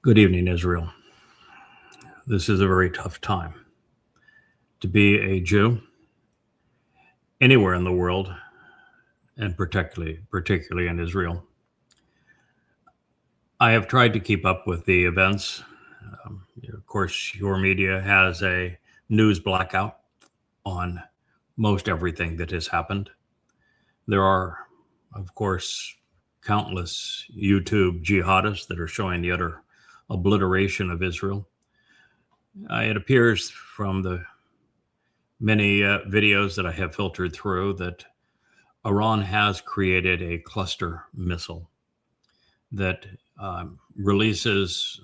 Good evening, Israel. This is a very tough time to be a Jew anywhere in the world, and particularly in Israel. I have tried to keep up with the events. Of course, your media has a news blackout on most everything that has happened. There are, of course, countless YouTube jihadists that are showing the utter obliteration of Israel. It appears from the many videos that I have filtered through that Iran has created a cluster missile that releases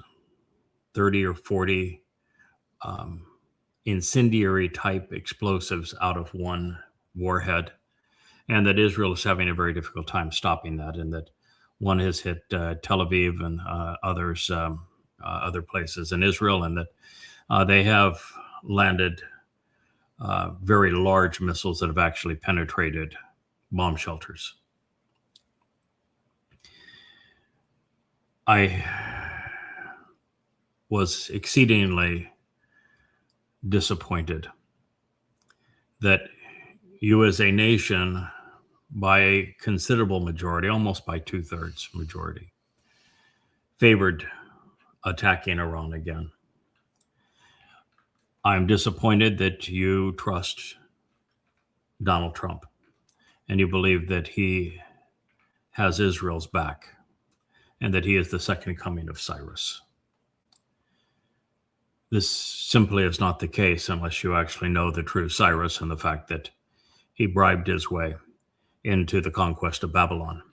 30 or 40 incendiary type explosives out of one warhead, and that Israel is having a very difficult time stopping that, and that one has hit Tel Aviv and other places in Israel, and that they have landed very large missiles that have actually penetrated bomb shelters. I was exceedingly disappointed that you as a nation, by a considerable majority, almost by 2/3 majority, favored attacking Iran again. I'm disappointed that you trust Donald Trump and you believe that he has Israel's back and that he is the second coming of Cyrus. This simply is not the case unless you actually know the true Cyrus and the fact that he bribed his way into the conquest of Babylon.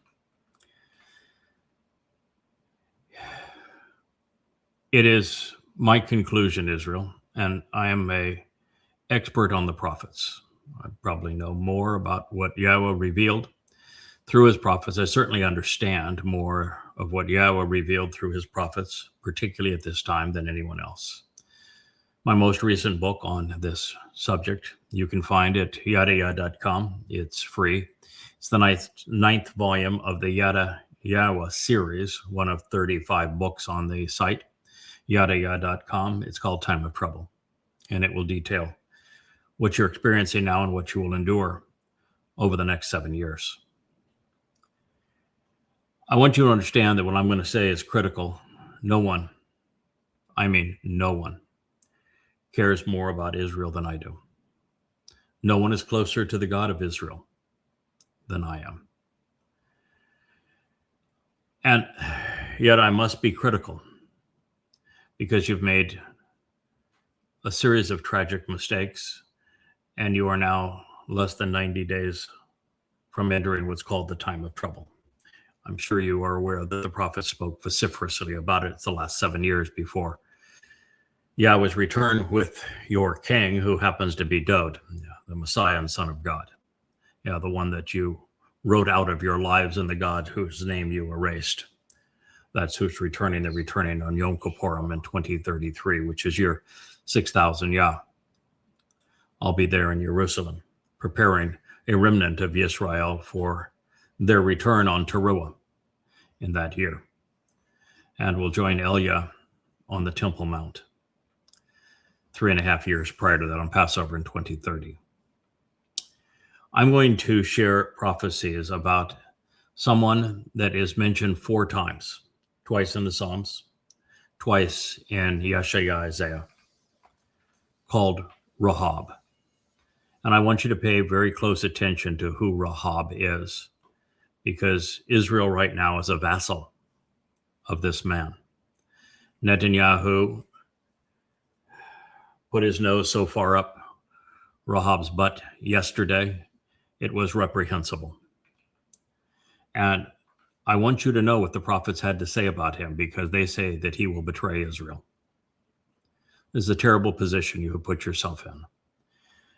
It is my conclusion, Israel, and I am an expert on the prophets. I probably know more about what Yahweh revealed through his prophets. I certainly understand more of what Yahweh revealed through his prophets, particularly at this time, than anyone else. My most recent book on this subject, you can find at yadayah.com. It's free. It's the ninth volume of the Yada Yahowah series, one of 35 books on the site, yadayah.com. It's called Time of Trouble, and it will detail what you're experiencing now and what you will endure over the next 7 years. I want you to understand that what I'm going to say is critical. No one, I mean no one, cares more about Israel than I do. No one is closer to the God of Israel than I am. And yet I must be critical because you've made a series of tragic mistakes and you are now less than 90 days from entering what's called the time of trouble. I'm sure you are aware that the prophet spoke vociferously about it the last 7 years before Yahweh's return with your king, who happens to be Dod, the Messiah and Son of God. Yeah, the one that you wrote out of your lives and the God whose name you erased. That's who's returning. They're returning on Yom Kippurim in 2033, which is year 6,000 Yah. I'll be there in Jerusalem, preparing a remnant of Israel for their return on Towrahless in that year. And we'll join Elia on the Temple Mount 3.5 years prior to that on Passover in 2030. I'm going to share prophecies about someone that is mentioned 4 times, twice in the Psalms, twice in Yeshaya Isaiah, called Rahab. And I want you to pay very close attention to who Rahab is, because Israel right now is a vassal of this man. Netanyahu put his nose so far up Rahab's butt yesterday, it was reprehensible. And I want you to know what the prophets had to say about him, because they say that he will betray Israel. This is a terrible position you have put yourself in.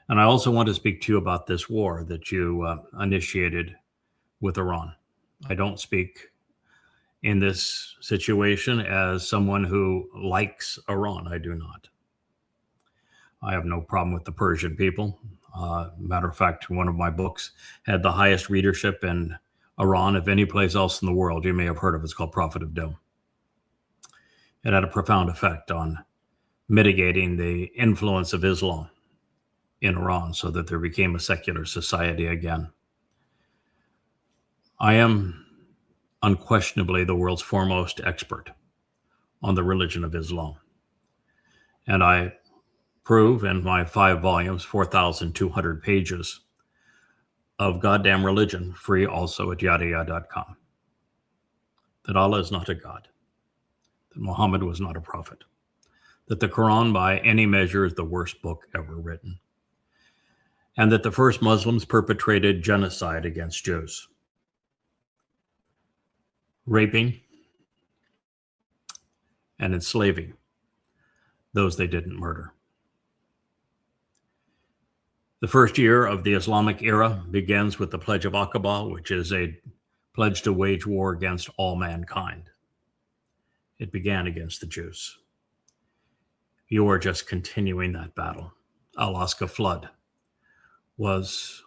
And I also want to speak to you about this war that you initiated with Iran. I don't speak in this situation as someone who likes Iran. I do not. I have no problem with the Persian people. Matter of fact, one of my books had the highest readership in Iran of any place else in the world. You may have heard of it. It's called Prophet of Doom. It had a profound effect on mitigating the influence of Islam in Iran so that there became a secular society again. I am unquestionably the world's foremost expert on the religion of Islam. And I prove in my 5 volumes, 4,200 pages of goddamn religion, free also at yadayah.com, that Allah is not a God, that Muhammad was not a prophet, that the Koran by any measure is the worst book ever written, and that the first Muslims perpetrated genocide against Jews, raping and enslaving those they didn't murder. The first year of the Islamic era begins with the Pledge of Aqaba, which is a pledge to wage war against all mankind. It began against the Jews. You are just continuing that battle. Alaska flood was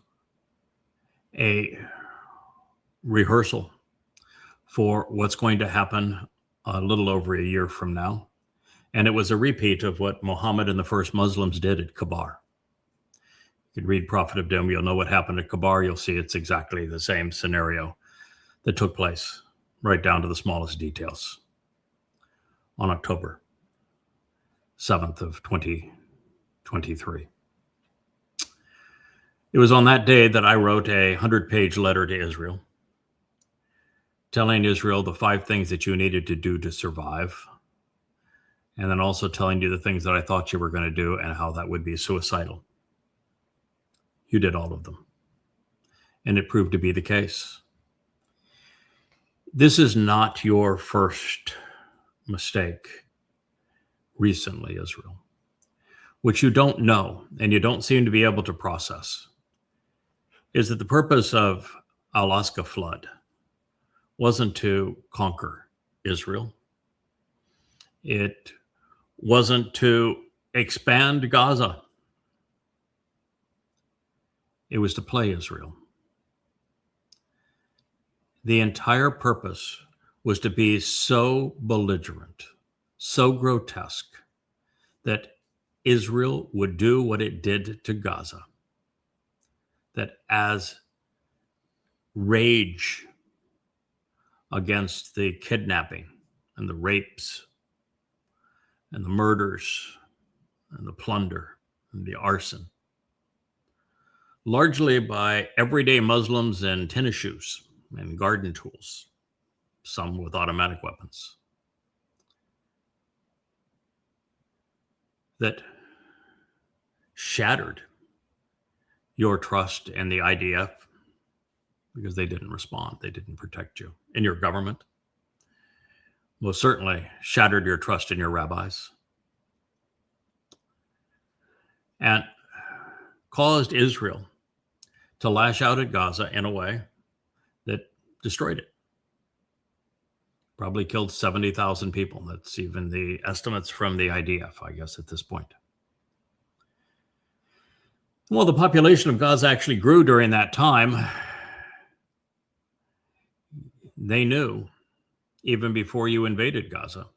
a rehearsal for what's going to happen a little over a year from now. And it was a repeat of what Muhammad and the first Muslims did at Kabar. You could read Prophet of Doom, you'll know what happened at Kabar. You'll see it's exactly the same scenario that took place, right down to the smallest details, on October 7th of 2023. It was on that day that I wrote a 100-page letter to Israel, telling Israel the 5 things that you needed to do to survive, and then also telling you the things that I thought you were going to do and how that would be suicidal. You did all of them, and it proved to be the case. This is not your first mistake recently, Israel. What you don't know, and you don't seem to be able to process, is that the purpose of Alaska flood wasn't to conquer Israel. It wasn't to expand Gaza. It was to play Israel. The entire purpose was to be so belligerent, so grotesque, that Israel would do what it did to Gaza. That as rage against the kidnapping and the rapes and the murders and the plunder and the arson, largely by everyday Muslims in tennis shoes and garden tools, some with automatic weapons, that shattered your trust in the IDF because they didn't respond, they didn't protect you, in your government, most certainly shattered your trust in your rabbis, and caused Israel to lash out at Gaza in a way that destroyed it. Probably killed 70,000 people. That's even the estimates from the IDF, I guess, at this point. Well, the population of Gaza actually grew during that time. They knew, even before you invaded Gaza,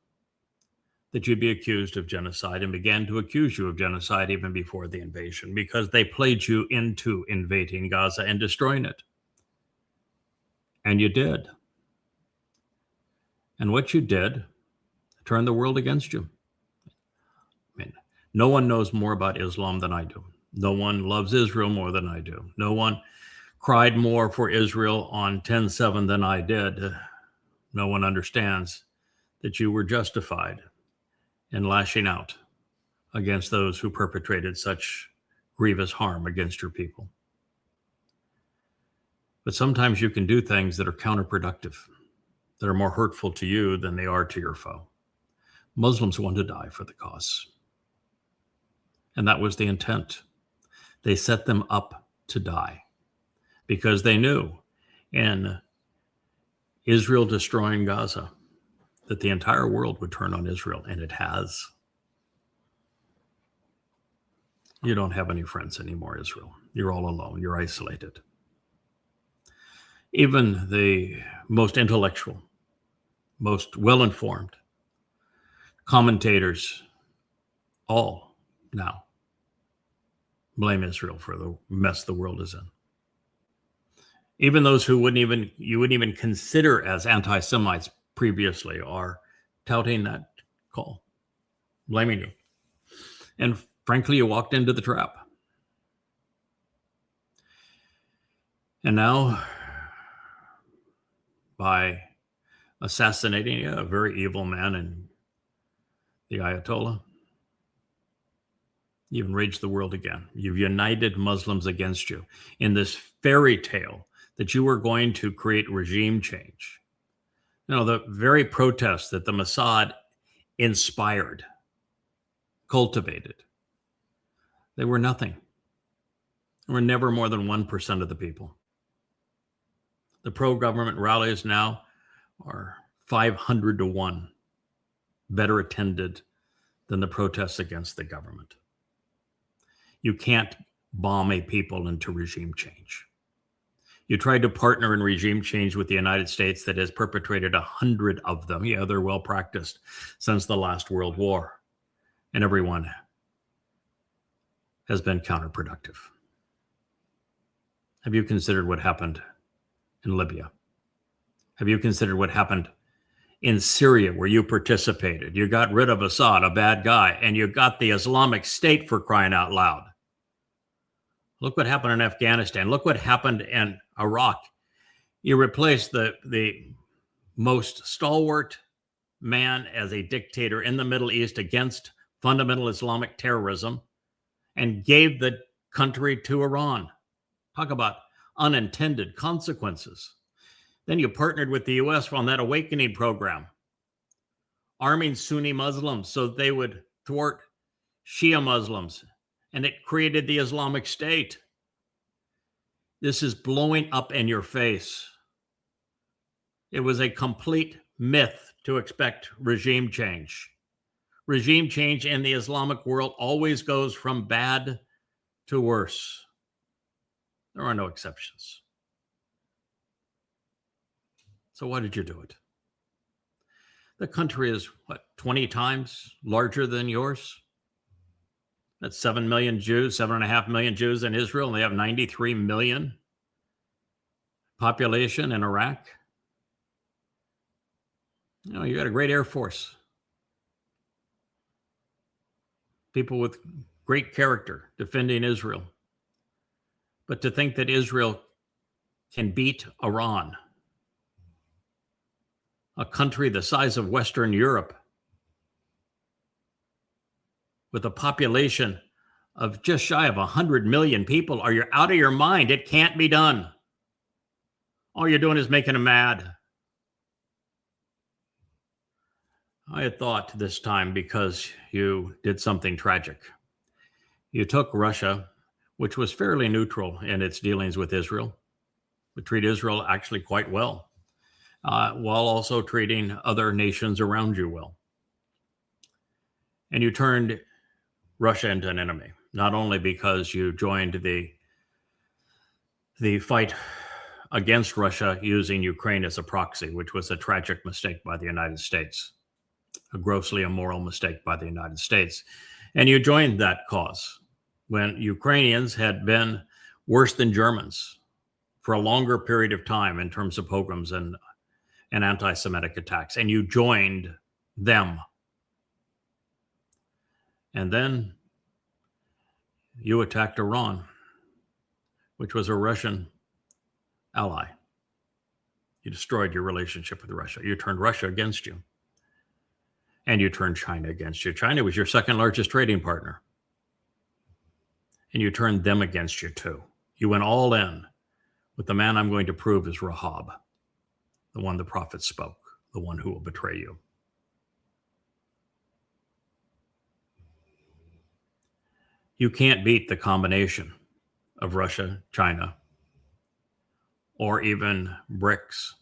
that you'd be accused of genocide, and began to accuse you of genocide even before the invasion, because they played you into invading Gaza and destroying it. And you did. And what you did turned the world against you. I mean, no one knows more about Islam than I do. No one loves Israel more than I do. No one cried more for Israel on 10/7 than I did. No one understands that you were justified in lashing out against those who perpetrated such grievous harm against your people. But sometimes you can do things that are counterproductive, that are more hurtful to you than they are to your foe. Muslims want to die for the cause. And that was the intent. They set them up to die because they knew in Israel destroying Gaza that the entire world would turn on Israel, and it has. You don't have any friends anymore, Israel. You're all alone. You're isolated. Even the most intellectual, most well-informed, Commentators all now blame Israel for the mess the world is in. Even those who you wouldn't even consider as anti-Semites previously are touting that call, blaming you. And frankly, you walked into the trap. And now, by assassinating a very evil man in the Ayatollah, you've enraged the world again. You've united Muslims against you in this fairy tale that you were going to create regime change. You know, the very protests that the Mossad inspired, cultivated, they were nothing. They were never more than 1% of the people. The pro-government rallies now are 500 to 1 better attended than the protests against the government. You can't bomb a people into regime change. You tried to partner in regime change with the United States that has perpetrated 100 of them. Yeah, they're well practiced since the last World War. And everyone has been counterproductive. Have you considered what happened in Libya? Have you considered what happened in Syria, where you participated? You got rid of Assad, a bad guy, and you got the Islamic State, for crying out loud. Look what happened in Afghanistan. Look what happened in Iraq. You replaced the most stalwart man as a dictator in the Middle East against fundamental Islamic terrorism and gave the country to Iran. Talk about unintended consequences. Then you partnered with the U.S. on that awakening program, arming Sunni Muslims so they would thwart Shia Muslims, and it created the Islamic State. This is blowing up in your face. It was a complete myth to expect regime change. Regime change in the Islamic world always goes from bad to worse. There are no exceptions. So why did you do it? The country is, 20 times larger than yours? That's 7 million Jews, 7.5 million Jews in Israel, and they have 93 million population in Iraq. You know, you got a great Air Force. People with great character defending Israel. But to think that Israel can beat Iran, a country the size of Western Europe, with a population of just shy of 100 million people, are you out of your mind? It can't be done. All you're doing is making them mad. I had thought this time, because you did something tragic. You took Russia, which was fairly neutral in its dealings with Israel, but treat Israel actually quite well, while also treating other nations around you well. And you turned Russia into an enemy, not only because you joined the fight against Russia using Ukraine as a proxy, which was a tragic mistake by the United States, a grossly immoral mistake by the United States. And you joined that cause when Ukrainians had been worse than Germans for a longer period of time in terms of pogroms and anti-Semitic attacks. And you joined them. And then you attacked Iran, which was a Russian ally. You destroyed your relationship with Russia. You turned Russia against you. And you turned China against you. China was your second largest trading partner. And you turned them against you too. You went all in with the man I'm going to prove is Rahab, the one the prophet spoke, the one who will betray you. You can't beat the combination of Russia, China, or even BRICS,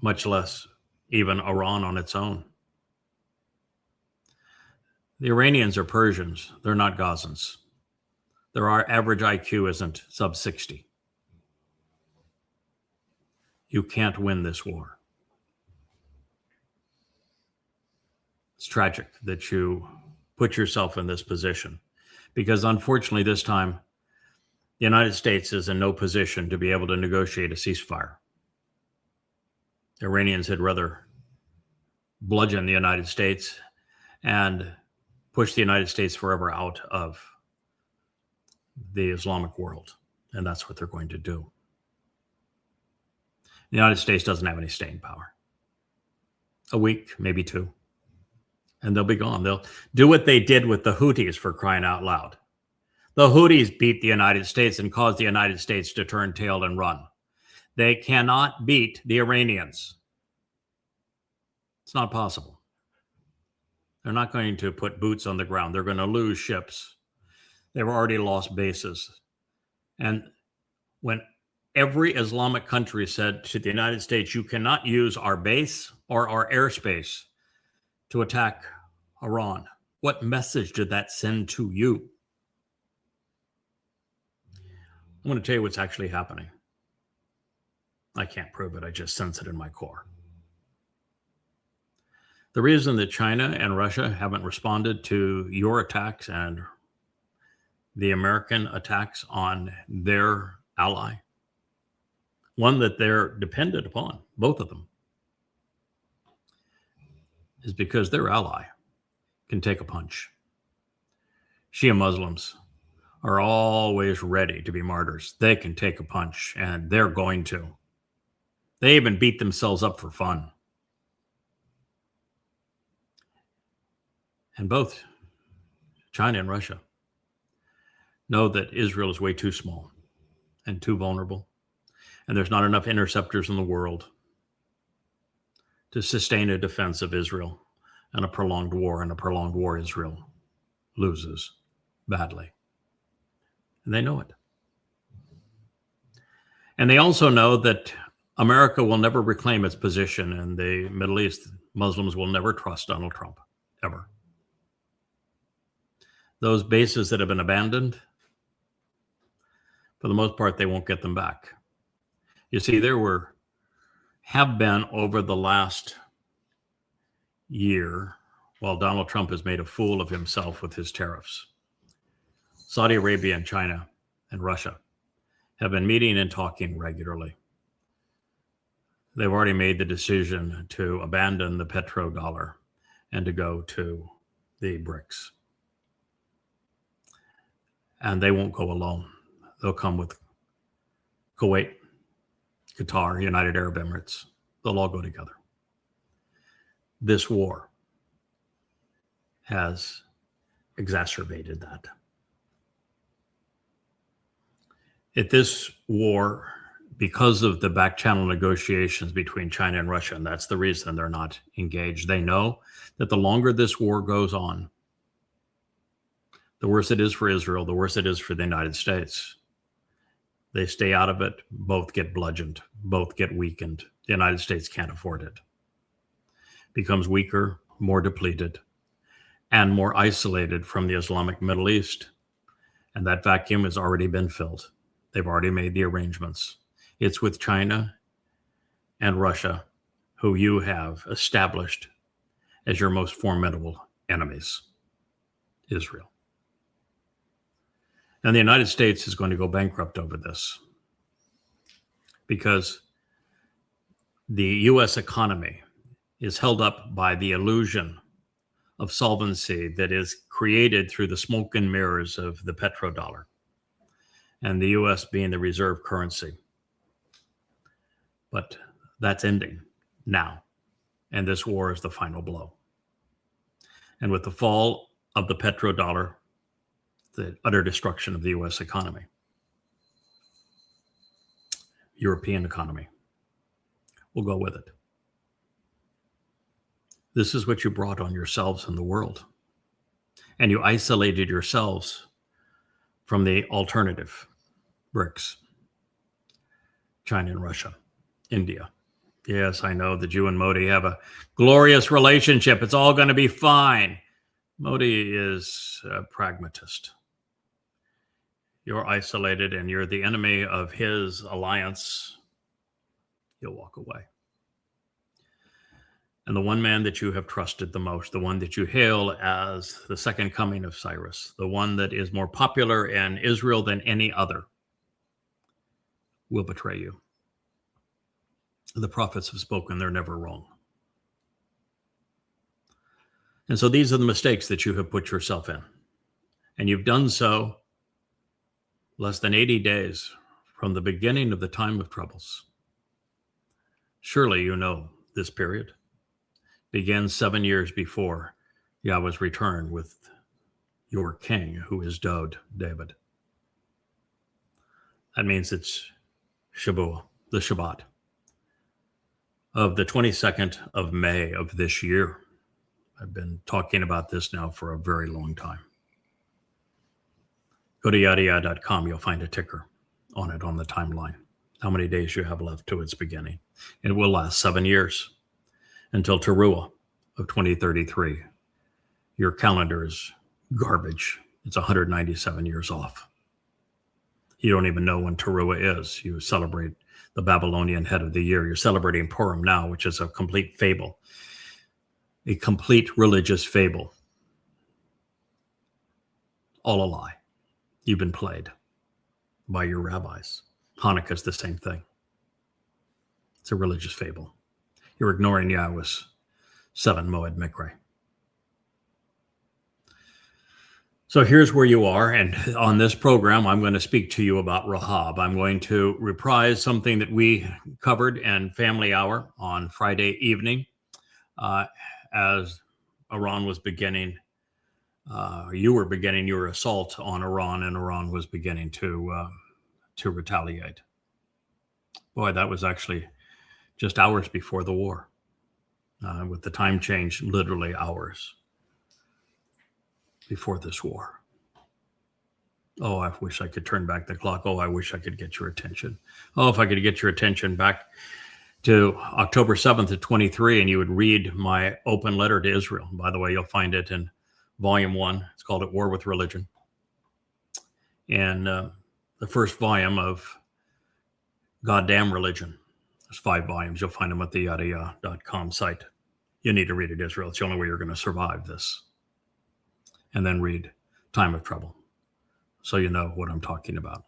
much less even Iran on its own. The Iranians are Persians. They're not Gazans. Their average IQ isn't sub 60. You can't win this war. It's tragic that you put yourself in this position because, unfortunately, this time the United States is in no position to be able to negotiate a ceasefire. The Iranians had rather bludgeon the United States and push the United States forever out of the Islamic world. And that's what they're going to do. The United States doesn't have any staying power. A week, maybe two, and they'll be gone. They'll do what they did with the Houthis, for crying out loud. The Houthis beat the United States and caused the United States to turn tail and run. They cannot beat the Iranians. It's not possible. They're not going to put boots on the ground. They're going to lose ships. They've already lost bases. And when every Islamic country said to the United States, you cannot use our base or our airspace to attack Iran, what message did that send to you? I'm going to tell you what's actually happening. I can't prove it. I just sense it in my core. The reason that China and Russia haven't responded to your attacks and the American attacks on their ally, one that they're dependent upon, both of them, is because their ally can take a punch. Shia Muslims are always ready to be martyrs. They can take a punch, and they're going to. They even beat themselves up for fun. And both China and Russia know that Israel is way too small and too vulnerable, and there's not enough interceptors in the world to sustain a defense of Israel and a prolonged war. And a prolonged war, Israel loses badly. And they know it. And they also know that America will never reclaim its position in the Middle East. Muslims will never trust Donald Trump, ever. Those bases that have been abandoned, for the most part, they won't get them back. You see, have been over the last year, while Donald Trump has made a fool of himself with his tariffs, Saudi Arabia and China and Russia have been meeting and talking regularly. They've already made the decision to abandon the petrodollar and to go to the BRICS. And they won't go alone. They'll come with Kuwait, Qatar, United Arab Emirates. They'll all go together. This war has exacerbated that. At this war, because of the back channel negotiations between China and Russia, and that's the reason they're not engaged, they know that the longer this war goes on, the worse it is for Israel, the worse it is for the United States. They stay out of it, both get bludgeoned, both get weakened. The United States can't afford it. Becomes weaker, more depleted, and more isolated from the Islamic Middle East. And that vacuum has already been filled. They've already made the arrangements. It's with China and Russia, who you have established as your most formidable enemies, Israel. And the United States is going to go bankrupt over this because the U.S. economy is held up by the illusion of solvency that is created through the smoke and mirrors of the petrodollar and the U.S. being the reserve currency. But that's ending now, and this war is the final blow. And with the fall of the petrodollar, the utter destruction of the U.S. economy, European economy will go with it. This is what you brought on yourselves in the world. And you isolated yourselves from the alternative, BRICS, China and Russia, India. Yes, I know that you and Modi have a glorious relationship. It's all going to be fine. Modi is a pragmatist. You're isolated and you're the enemy of his alliance. You'll walk away. And the one man that you have trusted the most, the one that you hail as the second coming of Cyrus, the one that is more popular in Israel than any other, will betray you. The prophets have spoken, they're never wrong. And so these are the mistakes that you have put yourself in. And you've done so less than 80 days from the beginning of the time of troubles. Surely you know this period begins 7 years before Yahweh's return with your king, who is David. That means it's Shavuot, the Shabbat, of the 22nd of May of this year. I've been talking about this now for a very long time. Go to yadayah.com. You'll find a ticker on it on the timeline, how many days you have left to its beginning. It will last 7 years until Towrahless of 2033. Your calendar is garbage. It's 197 years off. You don't even know when Towrahless is. You celebrate the Babylonian head of the year. You're celebrating Purim now, which is a complete fable, a complete religious fable. All a lie. You've been played by your rabbis. Hanukkah's the same thing. It's a religious fable. You're ignoring Yahweh's 7 Moed Mikre. So here's where you are, and on this program, I'm going to speak to you about Rahab. I'm going to reprise something that we covered in Family Hour on Friday evening as Iran was beginning, you were beginning your assault on Iran, and Iran was beginning to retaliate. Boy, that was actually just hours before the war, with the time change literally hours before this war. Oh, I wish I could turn back the clock. Oh, I wish I could get your attention. Oh, if I could get your attention back to October 7th of 23, and you would read my open letter to Israel. By the way, you'll find it in volume 1. It's called At War with Religion. And the first volume of Goddamn Religion. There's 5 volumes. You'll find them at the yadayah.com site. You need to read it, Israel. It's the only way you're going to survive this. And then read Time of Trouble, so you know what I'm talking about.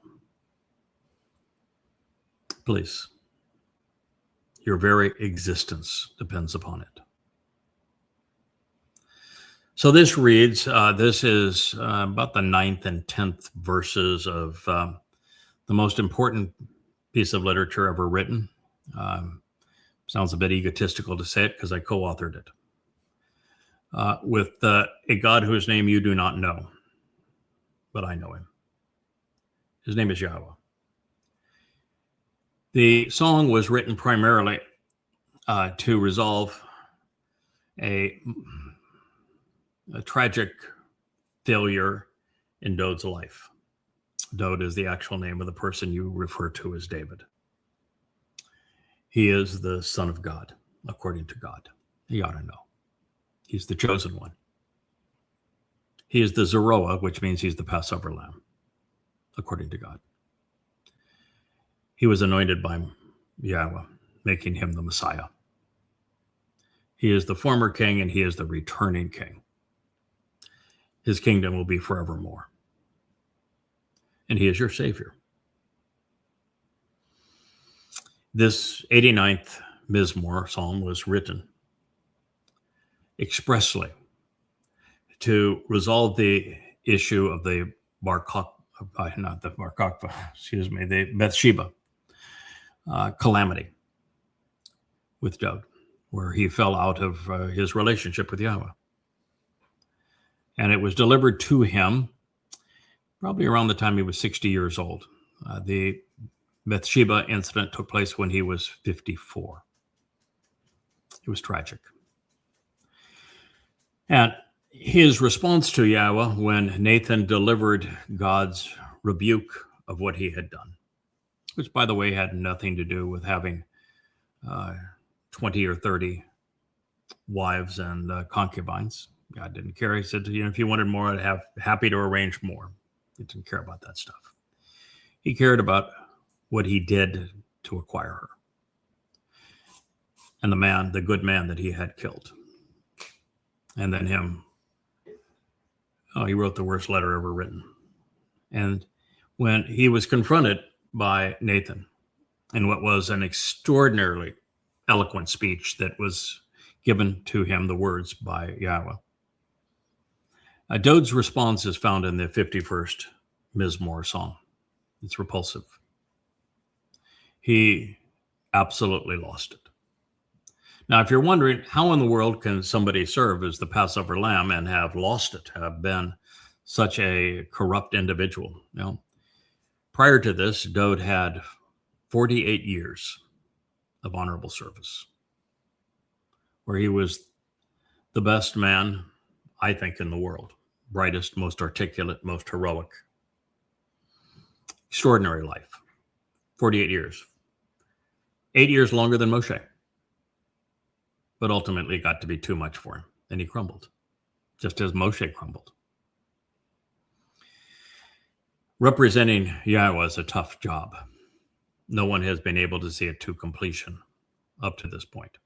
Please. Your very existence depends upon it. So this reads, this is about the 9th and 10th verses of the most important piece of literature ever written. Sounds a bit egotistical to say it because I co-authored it. With a God whose name you do not know, but I know him. His name is Yahweh. The song was written primarily to resolve a tragic failure in Dod's life. Dod is the actual name of the person you refer to as David. He is the son of God, according to God. You ought to know. He's the chosen one. He is the Zeroah, which means he's the Passover lamb, according to God. He was anointed by Yahweh, making him the Messiah. He is the former king, and he is the returning king. His kingdom will be forevermore. And he is your Savior. This 89th Mizmor psalm was written expressly to resolve the issue of the the Bathsheba calamity with Dod, where he fell out of his relationship with Yahweh. And it was delivered to him probably around the time he was 60 years old. The Bathsheba incident took place when he was 54. It was tragic. And his response to Yahweh when Nathan delivered God's rebuke of what he had done, which, by the way, had nothing to do with having 20 or 30 wives and concubines. God didn't care. He said, if you wanted more, I'd have happy to arrange more. He didn't care about that stuff. He cared about what he did to acquire her. and the good man that he had killed. And then he wrote the worst letter ever written. And when he was confronted by Nathan in what was an extraordinarily eloquent speech that was given to him, the words by Yahweh, Dod's response is found in the 51st Mizmor song. It's repulsive. He absolutely lost it. Now, if you're wondering, how in the world can somebody serve as the Passover lamb and have lost it, have been such a corrupt individual? Prior to this, Dod had 48 years of honorable service, where he was the best man, I think, in the world. Brightest, most articulate, most heroic. Extraordinary life. 48 years. 8 years longer than Moshe. But ultimately it got to be too much for him, and he crumbled, just as Moshe crumbled. Representing Yahweh is a tough job. No one has been able to see it to completion up to this point.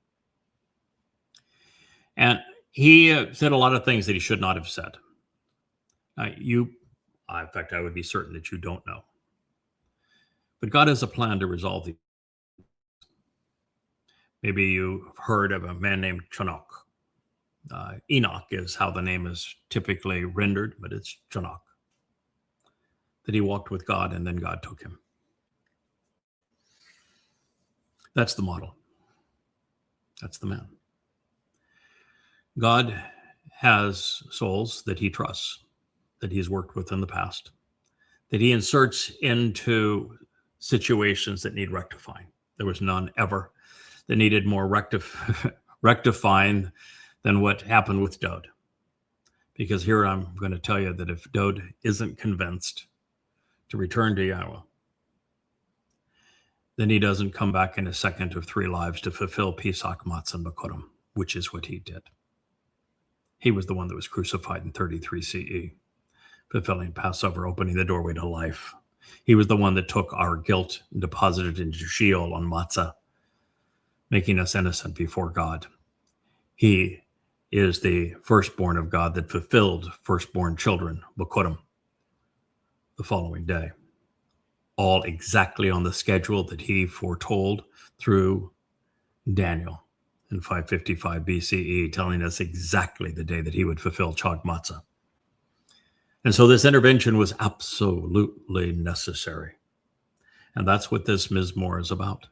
And he said a lot of things that he should not have said. In fact, I would be certain that you don't know. But God has a plan to resolve these. Maybe you've heard of a man named Chanok. Enoch is how the name is typically rendered, but it's Chanok. That he walked with God and then God took him. That's the model. That's the man. God has souls that he trusts, that he's worked with in the past, that he inserts into situations that need rectifying. There was none ever that needed more rectifying than what happened with Dod. Because here I'm going to tell you that if Dod isn't convinced to return to Yahweh, then he doesn't come back in a second of 3 lives to fulfill Pesach, Matzah, and Bakurim, which is what he did. He was the one that was crucified in 33 CE, fulfilling Passover, opening the doorway to life. He was the one that took our guilt and deposited it into Sheol on Matzah, making us innocent before God. He is the firstborn of God that fulfilled firstborn children, Bakurim, the following day. All exactly on the schedule that he foretold through Daniel in 555 BCE, telling us exactly the day that he would fulfill Chag Matzah. And so this intervention was absolutely necessary. And that's what this Mizmor is about.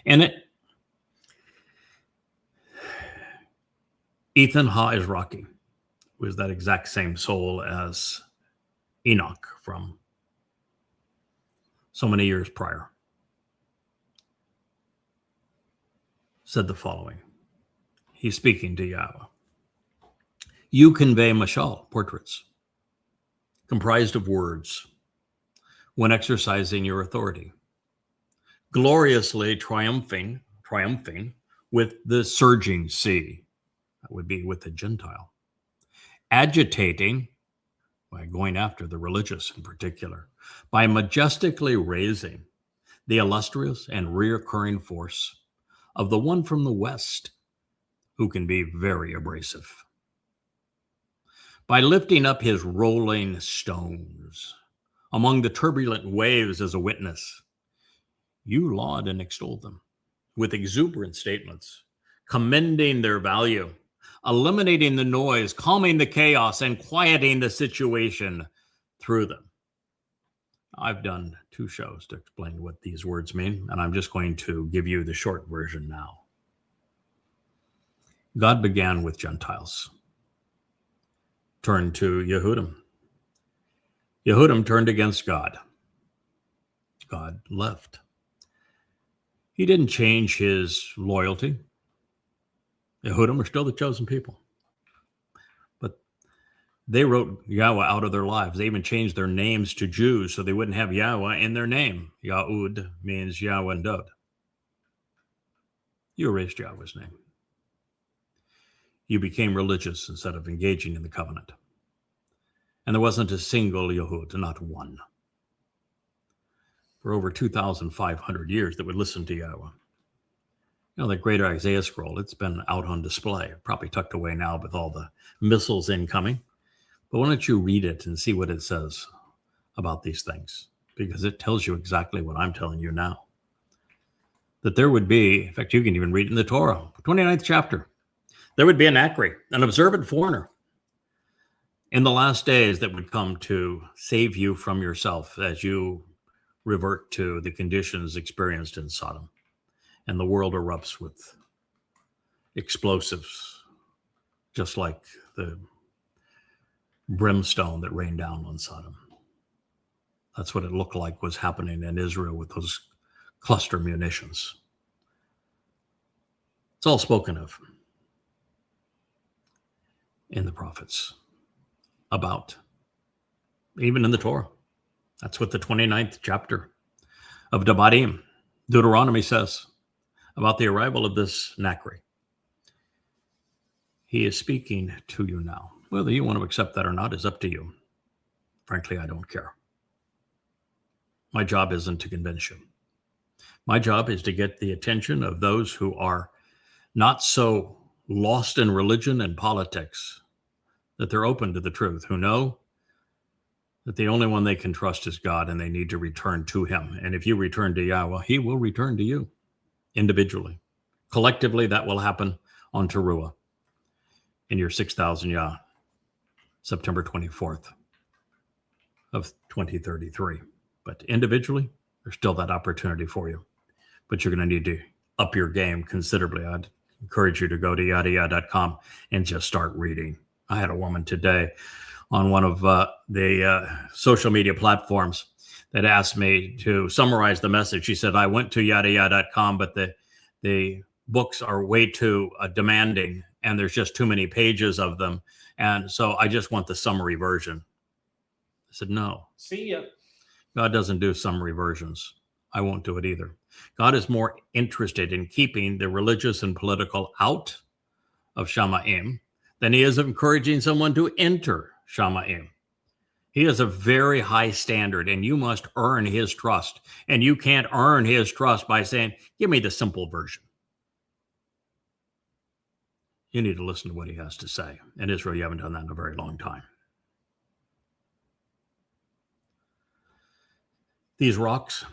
And Ethan Ha-Izraki was that exact same soul as Enoch from so many years prior, said the following. He's speaking to Yahweh. You convey mashal, portraits, comprised of words, when exercising your authority, gloriously triumphing with the surging sea. That would be with the Gentile. Agitating, by going after the religious in particular, by majestically raising the illustrious and reoccurring force of the one from the west, who can be very abrasive. By lifting up his rolling stones among the turbulent waves as a witness, you laud and extol them with exuberant statements, commending their value, eliminating the noise, calming the chaos, and quieting the situation through them. I've done 2 shows to explain what these words mean, and I'm just going to give you the short version now. God began with Gentiles. Turned to Yehudim. Yehudim turned against God. God left. He didn't change his loyalty. Yehudim are still the chosen people. But they wrote Yahweh out of their lives. They even changed their names to Jews so they wouldn't have Yahweh in their name. Yahud means Yahweh and Dod. You erased Yahweh's name. You became religious instead of engaging in the covenant. And there wasn't a single Yehud, not one, for over 2,500 years that would listen to Yahweh. The great Isaiah scroll, it's been out on display, probably tucked away now with all the missiles incoming. But why don't you read it and see what it says about these things? Because it tells you exactly what I'm telling you now. That there would be, in fact, you can even read it in the Torah, 29th chapter. There would be an Akri, an observant foreigner, in the last days that would come to save you from yourself as you revert to the conditions experienced in Sodom. And the world erupts with explosives, just like the brimstone that rained down on Sodom. That's what it looked like was happening in Israel with those cluster munitions. It's all spoken of in the prophets about, even in the Torah. That's what the 29th chapter of Verbatim, Deuteronomy, says about the arrival of this Nakri. He is speaking to you now. Whether you want to accept that or not is up to you. Frankly, I don't care. My job isn't to convince you. My job is to get the attention of those who are not so lost in religion and politics that they're open to the truth, who know that the only one they can trust is God and they need to return to him. And if you return to Yahweh, he will return to you individually. Collectively, that will happen on Towrahless in your 6,000 Yah, September 24th of 2033. But individually, there's still that opportunity for you. But you're going to need to up your game considerably. I'd encourage you to go to yadayah.com and just start reading. I had a woman today on one of the social media platforms that asked me to summarize the message. She said, I went to yadayah.com, but the books are way too demanding, and there's just too many pages of them. And so I just want the summary version. I said, no. See ya. God doesn't do summary versions. I won't do it either. God is more interested in keeping the religious and political out of Shamaim than he is of encouraging someone to enter Shamaim. He has a very high standard, and you must earn his trust. And you can't earn his trust by saying, give me the simple version. You need to listen to what he has to say. In Israel, you haven't done that in a very long time. These rocks,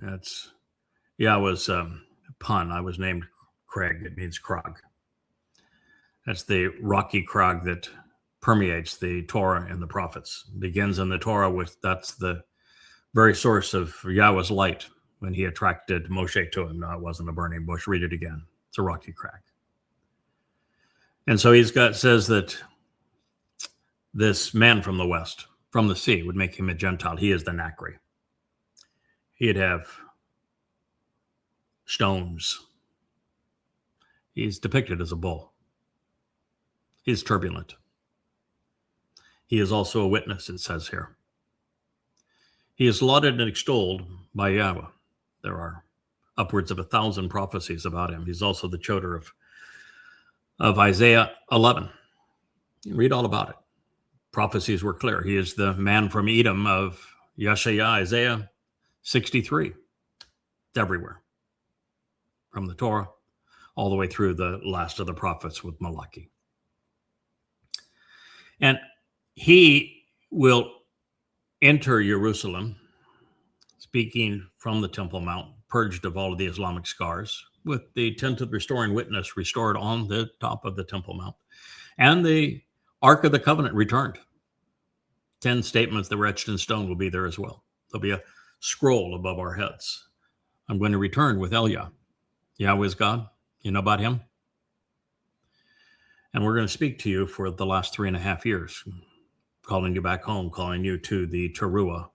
that's Yahweh's pun. I was named Craig. It means Krog. That's the rocky Krog that permeates the Torah and the prophets. It begins in the Torah with, that's the very source of Yahweh's light when he attracted Moshe to him. No, it wasn't a burning bush. Read it again. It's a rocky crag. And so says that this man from the west, from the sea, would make him a Gentile. He is the Nakri. He'd have stones. He's depicted as a bull. He's turbulent. He is also a witness, it says here. He is lauded and extolled by Yahweh. There are upwards of 1,000 prophecies about him. He's also the choder of Isaiah 11. You read all about it. Prophecies were clear. He is the man from Edom of Yeshaya, Isaiah 63. It's everywhere. From the Torah all the way through the last of the prophets with Malachi. And he will enter Jerusalem, speaking from the Temple Mount, purged of all of the Islamic scars, with the tent of restoring witness restored on the top of the Temple Mount, and the Ark of the Covenant returned. 10 statements that were etched in stone will be there as well. There'll be a scroll above our heads. I'm going to return with Elia. Yahweh is God. You know about him? And we're going to speak to you for the last 3.5 years, calling you back home, calling you to the Towrahless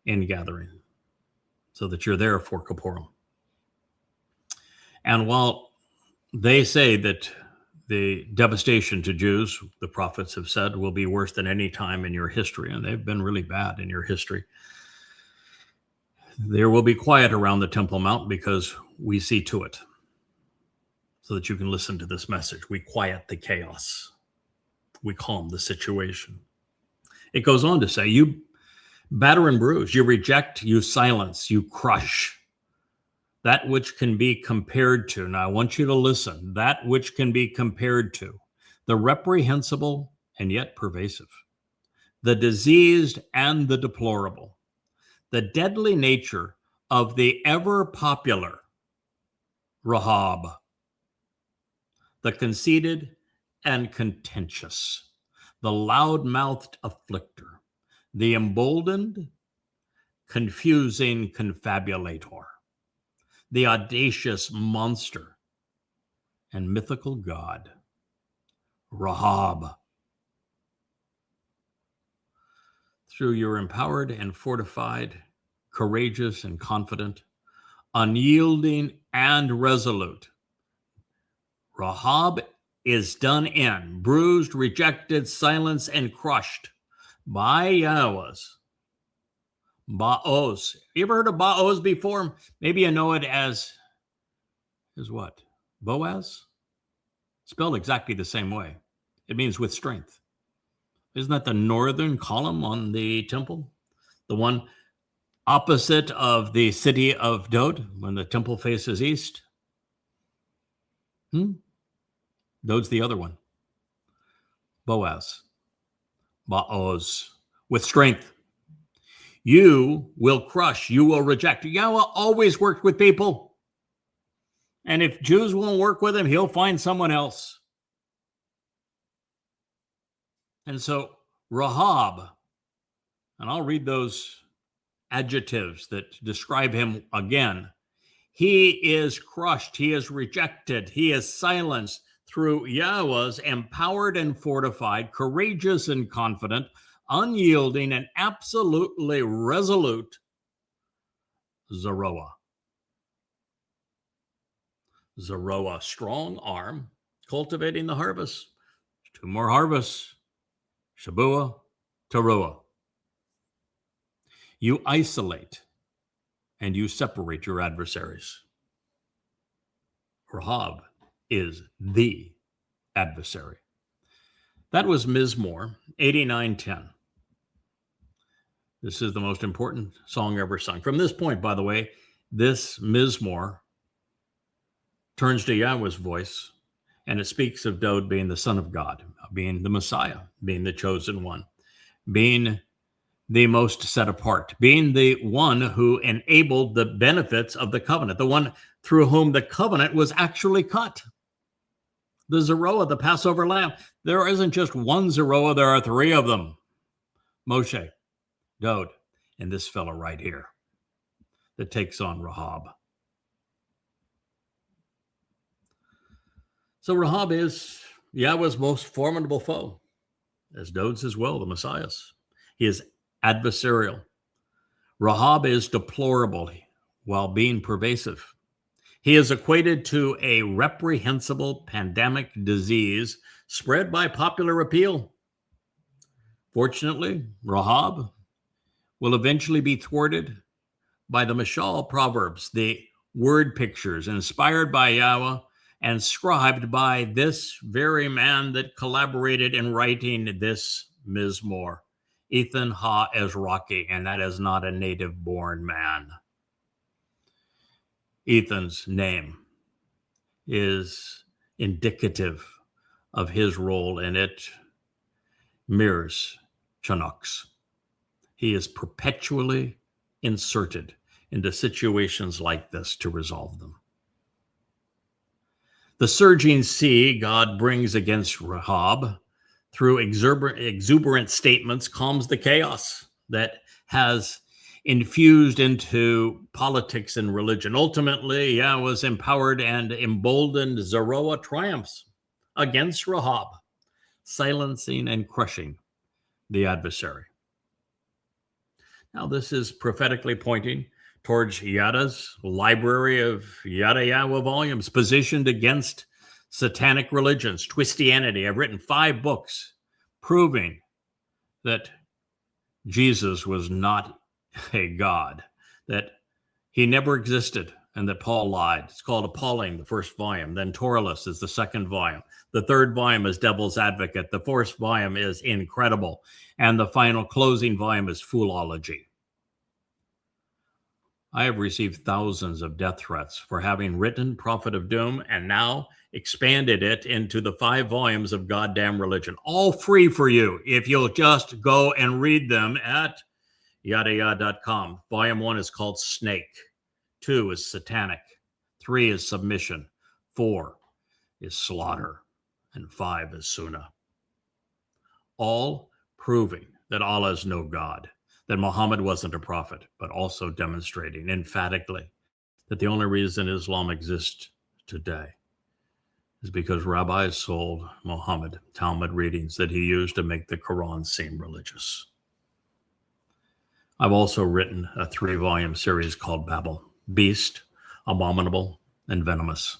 ingathering, so that you're there for corporeal. And while they say that the devastation to Jews, the prophets have said, will be worse than any time in your history, and they've been really bad in your history, there will be quiet around the Temple Mount because we see to it, so that you can listen to this message. We quiet the chaos. We calm the situation. It goes on to say, you batter and bruise, you reject, you silence, you crush that which can be compared to. Now, I want you to listen. That which can be compared to the reprehensible and yet pervasive, the diseased and the deplorable, the deadly nature of the ever popular Rahab, the conceited and contentious, the loud-mouthed afflicter, the emboldened, confusing confabulator, the audacious monster and mythical god, Rahab. Through your empowered and fortified, courageous and confident, unyielding and resolute, Rahab is done in, bruised, rejected, silenced, and crushed by Yahowah's Ba'oz. You ever heard of Ba'oz before? Maybe you know it as what? Boaz? Spelled exactly the same way. It means with strength. Isn't that the northern column on the temple? The one opposite of the city of Dod when the temple faces east? Dod's the other one. Boaz. Ba'oz. With strength. You will crush. You will reject. Yahowah always worked with people. And if Jews won't work with him, he'll find someone else. And so Rahab, and I'll read those adjectives that describe him again. He is crushed. He is rejected. He is silenced through Yahowah's empowered and fortified, courageous and confident, unyielding and absolutely resolute Zeroah. Zeroah, strong arm, cultivating the harvest. 2 more harvests. Shabua, Teruah. You isolate and you separate your adversaries. Rahab is the adversary. That was Mizmor 89:10. This is the most important song ever sung. From this point, by the way, this Mizmor turns to Yahweh's voice, and it speaks of Dod being the Son of God, being the Messiah, being the chosen one, being the most set apart, being the one who enabled the benefits of the covenant, the one through whom the covenant was actually cut. The Zeroah, the Passover lamb. There isn't just one Zeroah, there are 3 of them. Moshe, Dod, and this fellow right here that takes on Rahab. So Rahab is Yahweh's most formidable foe, as Dod's as well, the Messiah's. He is adversarial. Rahab is deplorable while being pervasive. He is equated to a reprehensible pandemic disease spread by popular appeal. Fortunately, Rahab will eventually be thwarted by the Mashal Proverbs, the word pictures inspired by Yahowah and scribed by this very man that collaborated in writing this Mizmor, Ethan Ha-Ezraki, and that is not a native-born man. Ethan's name is indicative of his role, and it mirrors Chinook's. He is perpetually inserted into situations like this to resolve them. The surging sea God brings against Rahab through exuberant statements calms the chaos that has infused into politics and religion. Ultimately, Yahweh's empowered and emboldened Zeroah triumphs against Rahab, silencing and crushing the adversary. Now, this is prophetically pointing towards Yada's library of Yada Yahowah volumes positioned against satanic religions, Twistianity. I've written 5 books proving that Jesus was not a God, that he never existed, and that Paul lied. It's called Appalling, the first volume. Then Towrahless is the second volume. The third volume is Devil's Advocate. The fourth volume is Incredible. And the final closing volume is Foolology. I have received thousands of death threats for having written Prophet of Doom and now expanded it into the 5 volumes of Goddamn Religion, all free for you if you'll just go and read them at yadayah.com. Volume 1 is called Snake. 2 is Satanic. 3 is Submission. 4 is Slaughter. And 5 is Sunnah. All proving that Allah is no God, that Muhammad wasn't a prophet, but also demonstrating emphatically that the only reason Islam exists today is because rabbis sold Muhammad Talmud readings that he used to make the Koran seem religious. I've also written a 3-volume series called Babel, Beast, Abominable, and Venomous.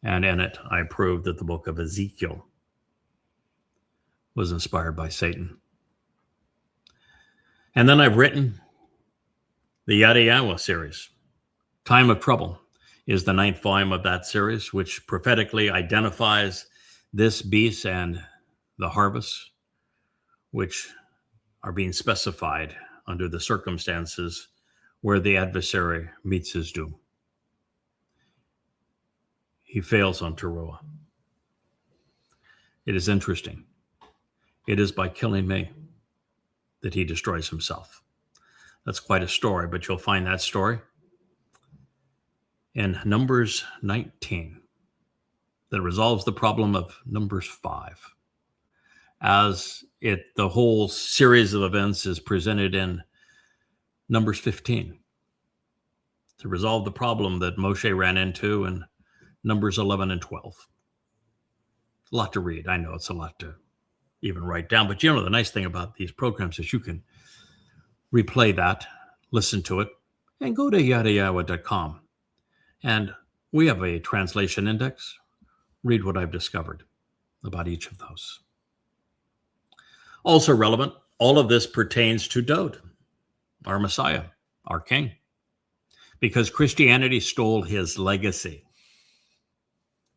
And in it, I proved that the book of Ezekiel was inspired by Satan. And then I've written the Yada Yahowah series. Time of Trouble is the 9th volume of that series, which prophetically identifies this beast and the harvest, which are being specified under the circumstances where the adversary meets his doom. He fails on Towrahless. It is interesting. It is by killing me that he destroys himself. That's quite a story, but you'll find that story in Numbers 19 that resolves the problem of Numbers 5. As the whole series of events is presented in Numbers 15 to resolve the problem that Moshe ran into in Numbers 11 and 12. A lot to read. I know it's a lot to even write down, but you know, the nice thing about these programs is you can replay that, listen to it, and go to yadayahowah.com. And we have a translation index. Read what I've discovered about each of those. Also relevant, all of this pertains to Dowd, our Messiah, our King, because Christianity stole his legacy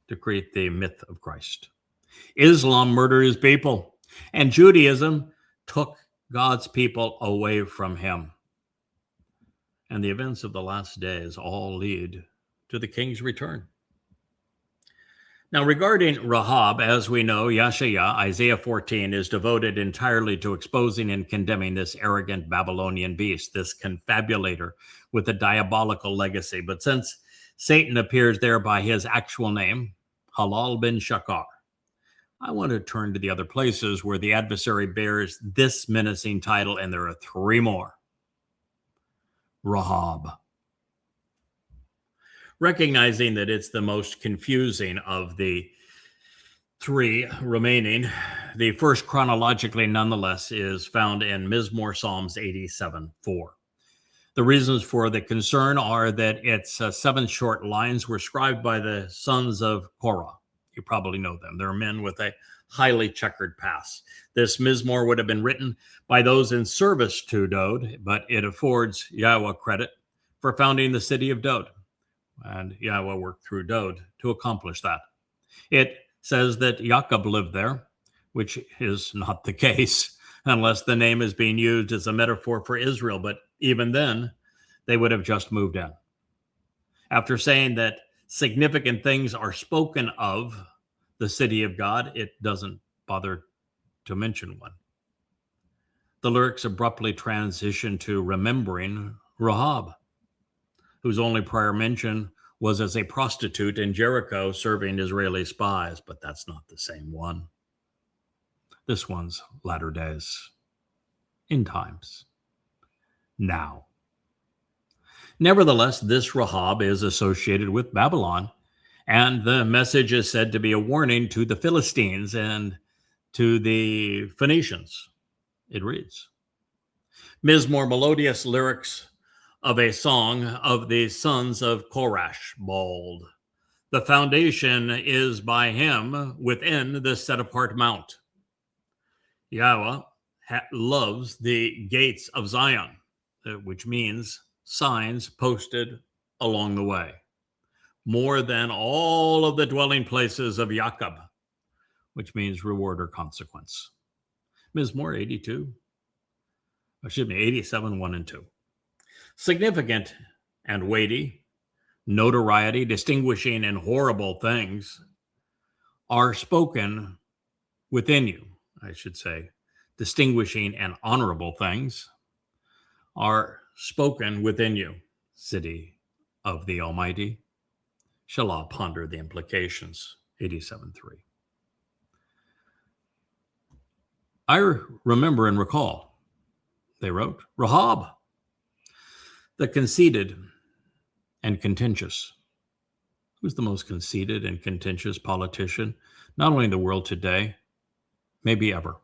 to create the myth of Christ. Islam murdered his people, and Judaism took God's people away from him. And the events of the last days all lead to the king's return. Now, regarding Rahab, as we know, Yashaya, Isaiah 14, is devoted entirely to exposing and condemning this arrogant Babylonian beast, this confabulator with a diabolical legacy. But since Satan appears there by his actual name, Halal bin Shakar, I want to turn to the other places where the adversary bears this menacing title, and there are 3 more. Rahab. Recognizing that it's the most confusing of the 3 remaining, the first chronologically nonetheless is found in Mizmor Psalms 87:4. The reasons for the concern are that its 7 short lines were scribed by the sons of Korah. You probably know them. They're men with a highly checkered past. This Mizmor would have been written by those in service to Dowd, but it affords Yahweh credit for founding the city of Dowd. And Yahweh worked through Dowd to accomplish that. It says that Jacob lived there, which is not the case unless the name is being used as a metaphor for Israel. But even then, they would have just moved in. After saying that significant things are spoken of the city of God, it doesn't bother to mention one. The lyrics abruptly transition to remembering Rahab, whose only prior mention was as a prostitute in Jericho serving Israeli spies, but that's not the same one. This one's latter days, end times, now. Nevertheless, this Rahab is associated with Babylon, and the message is said to be a warning to the Philistines and to the Phoenicians. It reads, Mizmor, melodious lyrics of a song of the sons of Korash, bald. The foundation is by him within the set-apart mount. Yahweh loves the gates of Zion, which means signs posted along the way, more than all of the dwelling places of Jacob, which means reward or consequence. Mizmor 87, 1 and 2. Significant and weighty, notoriety, distinguishing and horrible things are spoken within you, I should say. Distinguishing and honorable things are spoken within you, city of the Almighty. Shall I ponder the implications? 87:3. I remember and recall, they wrote, Rahab, the conceited and contentious. Who's the most conceited and contentious politician, not only in the world today, maybe ever?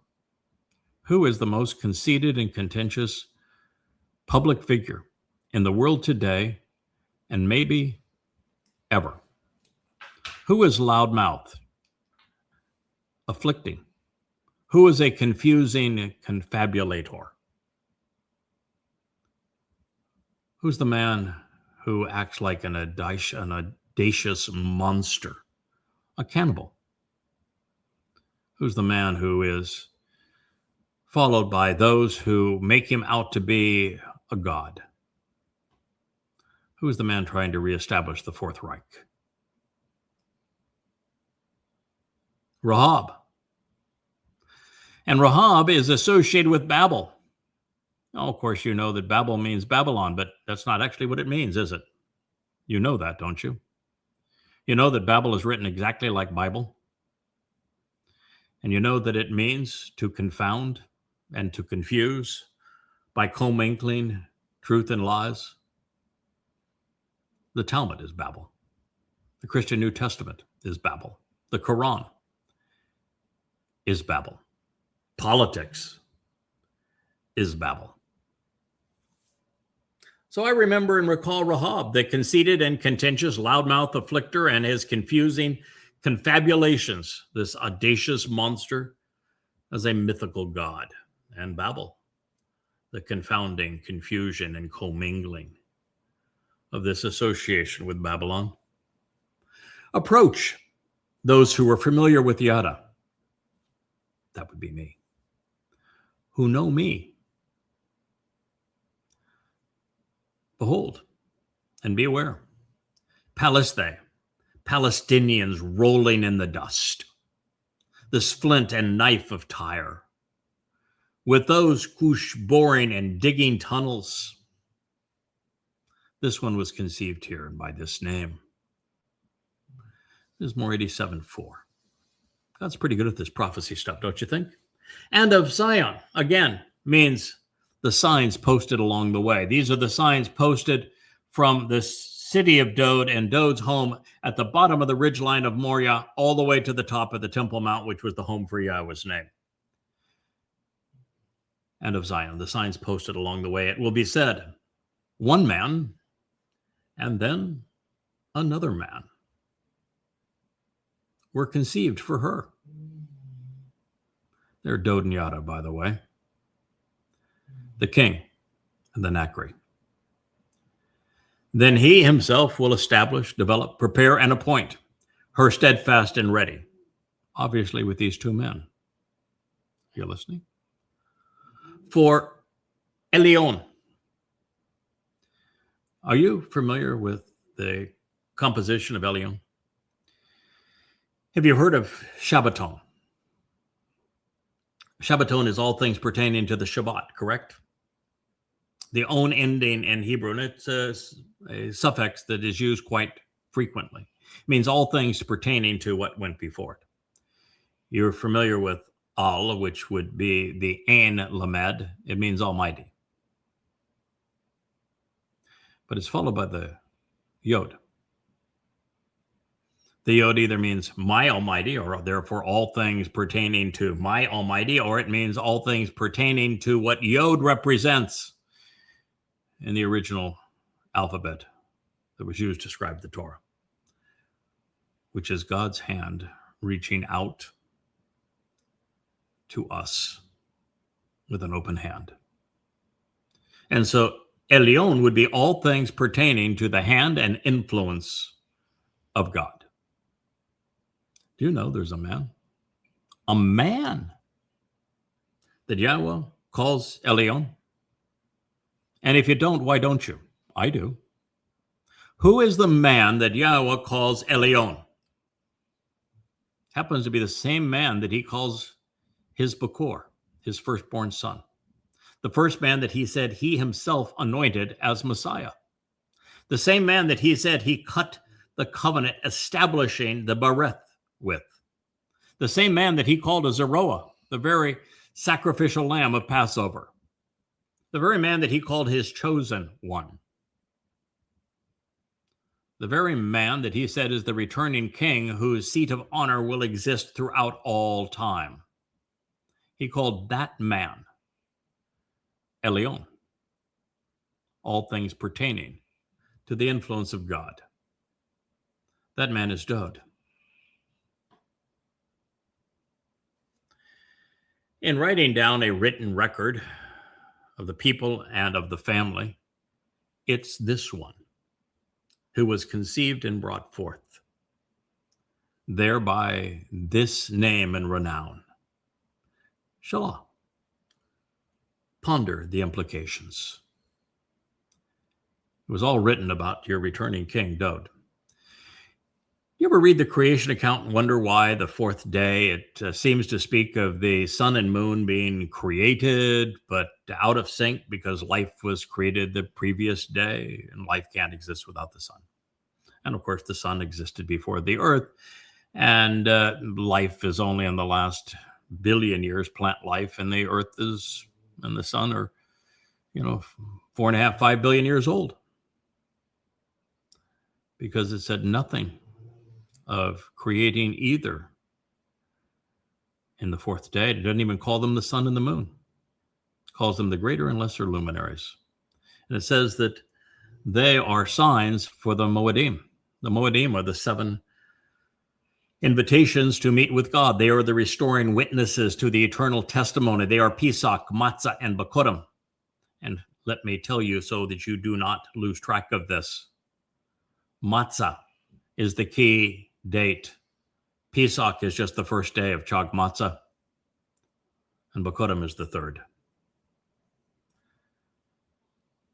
Who is the most conceited and contentious public figure in the world today and maybe ever? Who is loudmouthed, afflicting? Who is a confusing confabulator? Who's the man who acts like an audacious monster, a cannibal? Who's the man who is followed by those who make him out to be a god? Who is the man trying to reestablish the Fourth Reich? Rahab. And Rahab is associated with Babel. Oh, of course, you know that Babel means Babylon, but that's not actually what it means, is it? You know that, don't you? You know that Babel is written exactly like Bible? And you know that it means to confound and to confuse by commingling truth and lies? The Talmud is Babel. The Christian New Testament is Babel. The Koran is Babel. Politics is Babel. So I remember and recall Rahab, the conceited and contentious loudmouth afflictor, and his confusing confabulations, this audacious monster, as a mythical god, and Babel, the confounding confusion and commingling of this association with Babylon. Approach those who are familiar with Yada. That would be me. Who know me. Behold, and be aware. Palestinians rolling in the dust. This flint and knife of Tyre. With those Cush boring and digging tunnels. This one was conceived here and by this name. This is more 87:4. God's pretty good at this prophecy stuff, don't you think? And of Zion, again, means the signs posted along the way. These are the signs posted from the city of Dod and Dod's home at the bottom of the ridgeline of Moriah, all the way to the top of the Temple Mount, which was the home for Yahweh's name. And of Zion, the signs posted along the way. It will be said, one man, and then another man were conceived for her. They're Dod and Yada, by the way. The king and the Nachri. Then he himself will establish, develop, prepare, and appoint her steadfast and ready. Obviously with these two men. You're listening? For Elion. Are you familiar with the composition of Elion? Have you heard of Shabbaton? Shabbaton is all things pertaining to the Shabbat, correct? The own ending in Hebrew, and it's a suffix that is used quite frequently. It means all things pertaining to what went before it. You're familiar with Al, which would be the Ein Lamed. It means Almighty. But it's followed by the Yod. The Yod either means my Almighty, or therefore all things pertaining to my Almighty, or it means all things pertaining to what Yod represents in the original alphabet that was used to describe the Torah, which is God's hand reaching out to us with an open hand. And so Elion would be all things pertaining to the hand and influence of God. Do you know there's a man that Yahweh calls Elion? And if you don't, why don't you? I do. Who is the man that Yahweh calls Elion? Happens to be the same man that he calls his Bakor, his firstborn son. The first man that he said he himself anointed as Messiah. The same man that he said he cut the covenant establishing the Bereth with. The same man that he called a Zeroah, the very sacrificial lamb of Passover. The very man that he called his chosen one. The very man that he said is the returning king whose seat of honor will exist throughout all time. He called that man Elion. All things pertaining to the influence of God. That man is Dod. In writing down a written record of the people and of the family, it's this one who was conceived and brought forth, thereby this name and renown. Shalah. Ponder the implications. It was all written about your returning king, Dod. You ever read the creation account and wonder why the fourth day it seems to speak of the sun and moon being created, but out of sync because life was created the previous day and life can't exist without the sun. And of course, the sun existed before the earth, and life is only in the last billion years, plant life, and the earth is and the sun are, 4.5, 5 billion years old. Because it said nothing of creating either in the fourth day. It doesn't even call them the sun and the moon. It calls them the greater and lesser luminaries. And it says that they are signs for the Moedim. The Moedim are the 7 invitations to meet with God. They are the restoring witnesses to the eternal testimony. They are Pesach, Matzah, and Bakurim. And let me tell you so that you do not lose track of this. Matzah is the key date. Pesach is just the first day of Chag Matzah. And Bakurim is the third.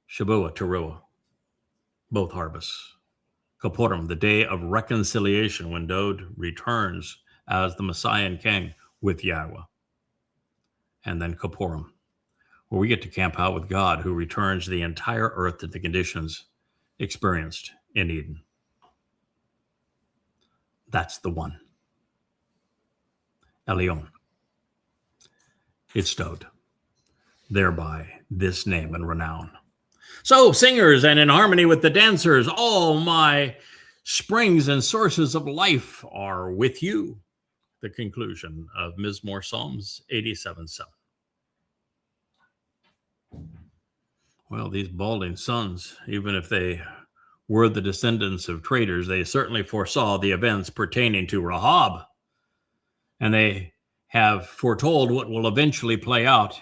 Shavuot, Teruah, both harvests. Kippurim, the day of reconciliation, when Dod returns as the Messiah and King with Yahweh. And then Kippurim, where we get to camp out with God, who returns the entire earth to the conditions experienced in Eden. That's the one. Elion. It's Dod. Thereby this name and renown. So, singers, and in harmony with the dancers, all my springs and sources of life are with you. The conclusion of Mizmor Psalms 87:7. Well, these balding sons, even if they were the descendants of traitors, they certainly foresaw the events pertaining to Rahab. And they have foretold what will eventually play out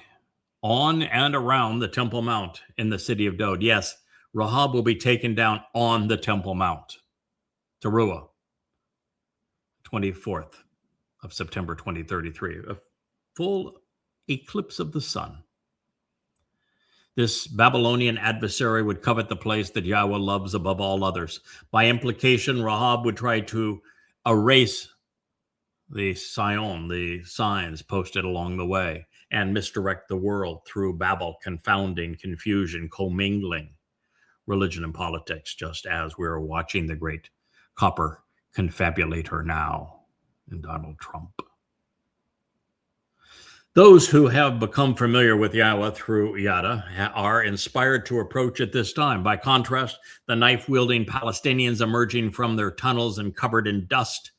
on and around the Temple Mount in the city of Dod. Yes, Rahab will be taken down on the Temple Mount. Teruah, 24th of September 2033, a full eclipse of the sun. This Babylonian adversary would covet the place that Yahweh loves above all others. By implication, Rahab would try to erase the Sion, the signs posted along the way, and misdirect the world through Babel, confounding, confusion, commingling religion and politics, just as we're watching the great copper confabulator now in Donald Trump. Those who have become familiar with Yahweh through Yada are inspired to approach at this time. By contrast, the knife-wielding Palestinians emerging from their tunnels and covered in dust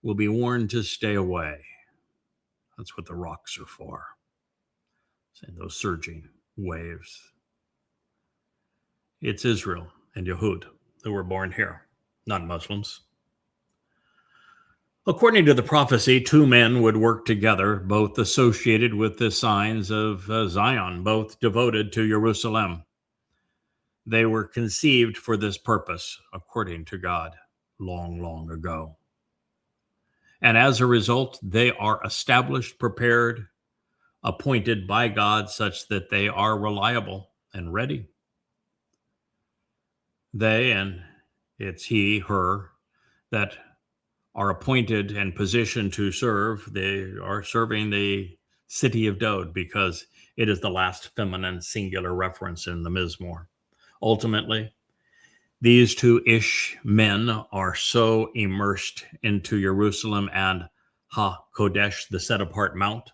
will be warned to stay away. That's what the rocks are for. And those surging waves. It's Israel and Yehud who were born here, not Muslims. According to the prophecy, 2 men would work together, both associated with the signs of Zion, both devoted to Jerusalem. They were conceived for this purpose, according to God, long, long ago. And as a result, they are established, prepared, appointed by God such that they are reliable and ready. They, and it's he, her, that are appointed and positioned to serve. They are serving the city of Dod because it is the last feminine singular reference in the Mizmor. Ultimately, these two Ish men are so immersed into Jerusalem and Ha-Kodesh, the set-apart mount,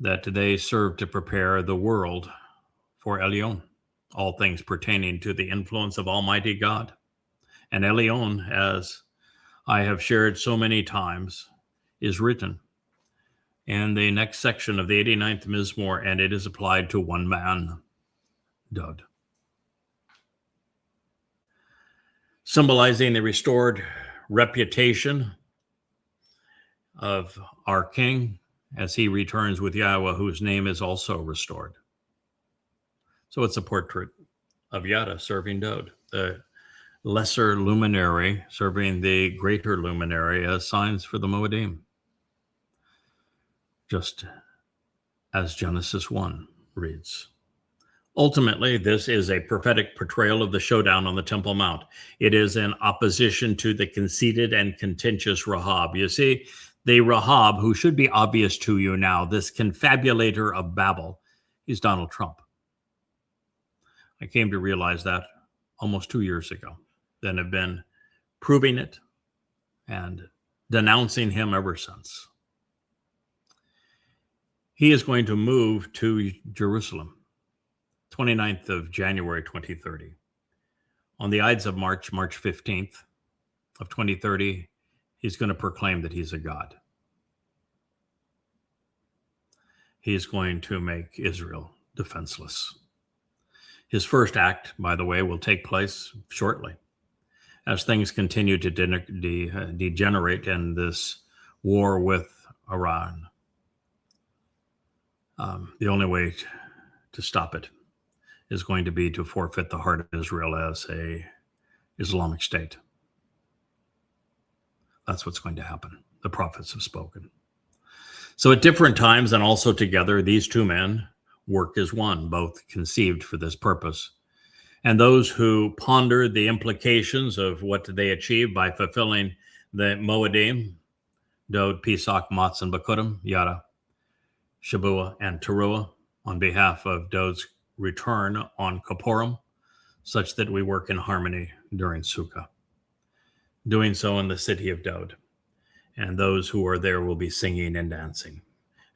that they serve to prepare the world for Elyon, all things pertaining to the influence of Almighty God. And Elyon, as I have shared so many times, is written in the next section of the 89th Mizmor, and it is applied to one man, Dod. Symbolizing the restored reputation of our king as he returns with Yahweh, whose name is also restored. So it's a portrait of Yada serving Dod, the lesser luminary serving the greater luminary as signs for the Moedim, just as Genesis 1 reads. Ultimately, this is a prophetic portrayal of the showdown on the Temple Mount. It is in opposition to the conceited and contentious Rahab. You see, the Rahab, who should be obvious to you now, this confabulator of Babel, is Donald Trump. I came to realize that almost 2 years ago. Then have been proving it and denouncing him ever since. He is going to move to Jerusalem, 29th of January, 2030. On the Ides of March, March 15th of 2030, he's going to proclaim that he's a god. He's going to make Israel defenseless. His first act, by the way, will take place shortly as things continue to degenerate in this war with Iran. The only way to stop it is going to be to forfeit the heart of Israel as a Islamic state. That's what's going to happen. The prophets have spoken. So at different times and also together, these two men work as one, both conceived for this purpose. And those who ponder the implications of what they achieve by fulfilling the Moedim, Dod, Pesach, Matz, and Bakurim, Yada, Shabua, and Teruah, on behalf of Dod's return on Koporim, such that we work in harmony during Sukkah. Doing so in the city of Dod. And those who are there will be singing and dancing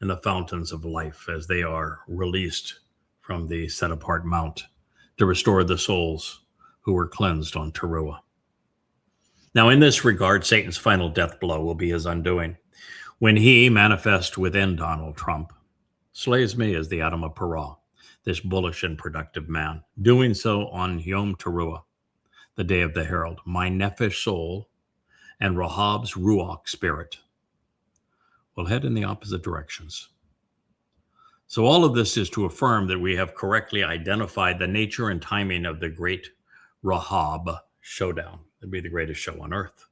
in the fountains of life as they are released from the set-apart mount to restore the souls who were cleansed on Teruah. Now, in this regard, Satan's final death blow will be his undoing. When he, manifest within Donald Trump, slays me as the Adam of Parah, this bullish and productive man, doing so on Yom Teruah, the day of the herald, my nephesh soul and Rahab's ruach spirit will head in the opposite directions. So all of this is to affirm that we have correctly identified the nature and timing of the great Rahab showdown. It'd be the greatest show on earth.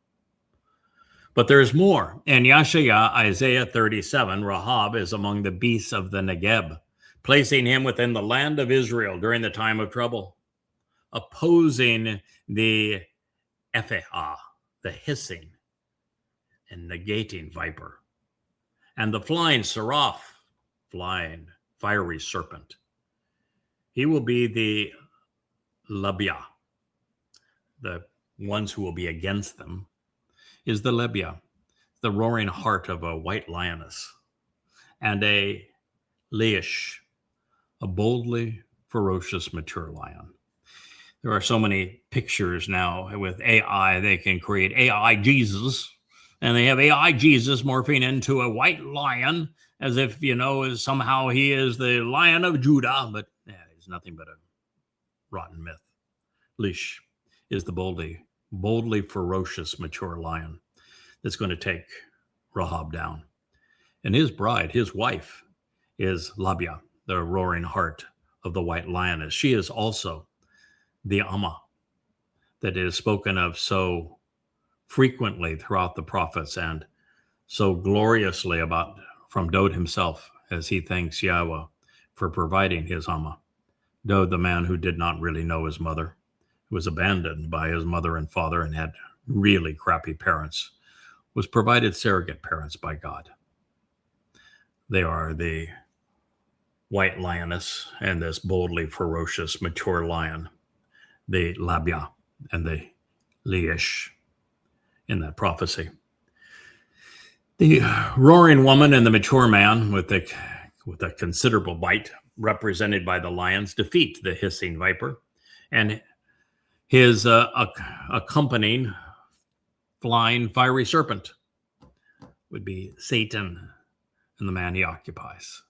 But there's more. In Yashaya, Isaiah 37, Rahab is among the beasts of the Negeb, placing him within the land of Israel during the time of trouble, opposing the Ephah, the hissing and negating viper, and the flying seraph, flying fiery serpent. He will be the Labia. The ones who will be against them is the Lebia, the roaring heart of a white lioness, and a Leish, a boldly ferocious mature lion. There are so many pictures now with AI. They can create AI Jesus, and they have AI Jesus morphing into a white lion as if, as somehow he is the Lion of Judah, but he's nothing but a rotten myth. Leish is the boldly ferocious mature lion that's going to take Rahab down. And his bride, his wife, is Labia, the roaring heart of the white lioness. She is also the Amma that is spoken of so frequently throughout the prophets and so gloriously about from Dod himself as he thanks Yahweh for providing his Amma though the man who did not really know his mother, who was abandoned by his mother and father and had really crappy parents, was provided surrogate parents by God. They are the white lioness and this boldly ferocious mature lion, the labia and the leish in that prophecy. The roaring woman and the mature man with a considerable bite, represented by the lions, defeat the hissing viper, and his accompanying flying fiery serpent would be Satan and the man he occupies.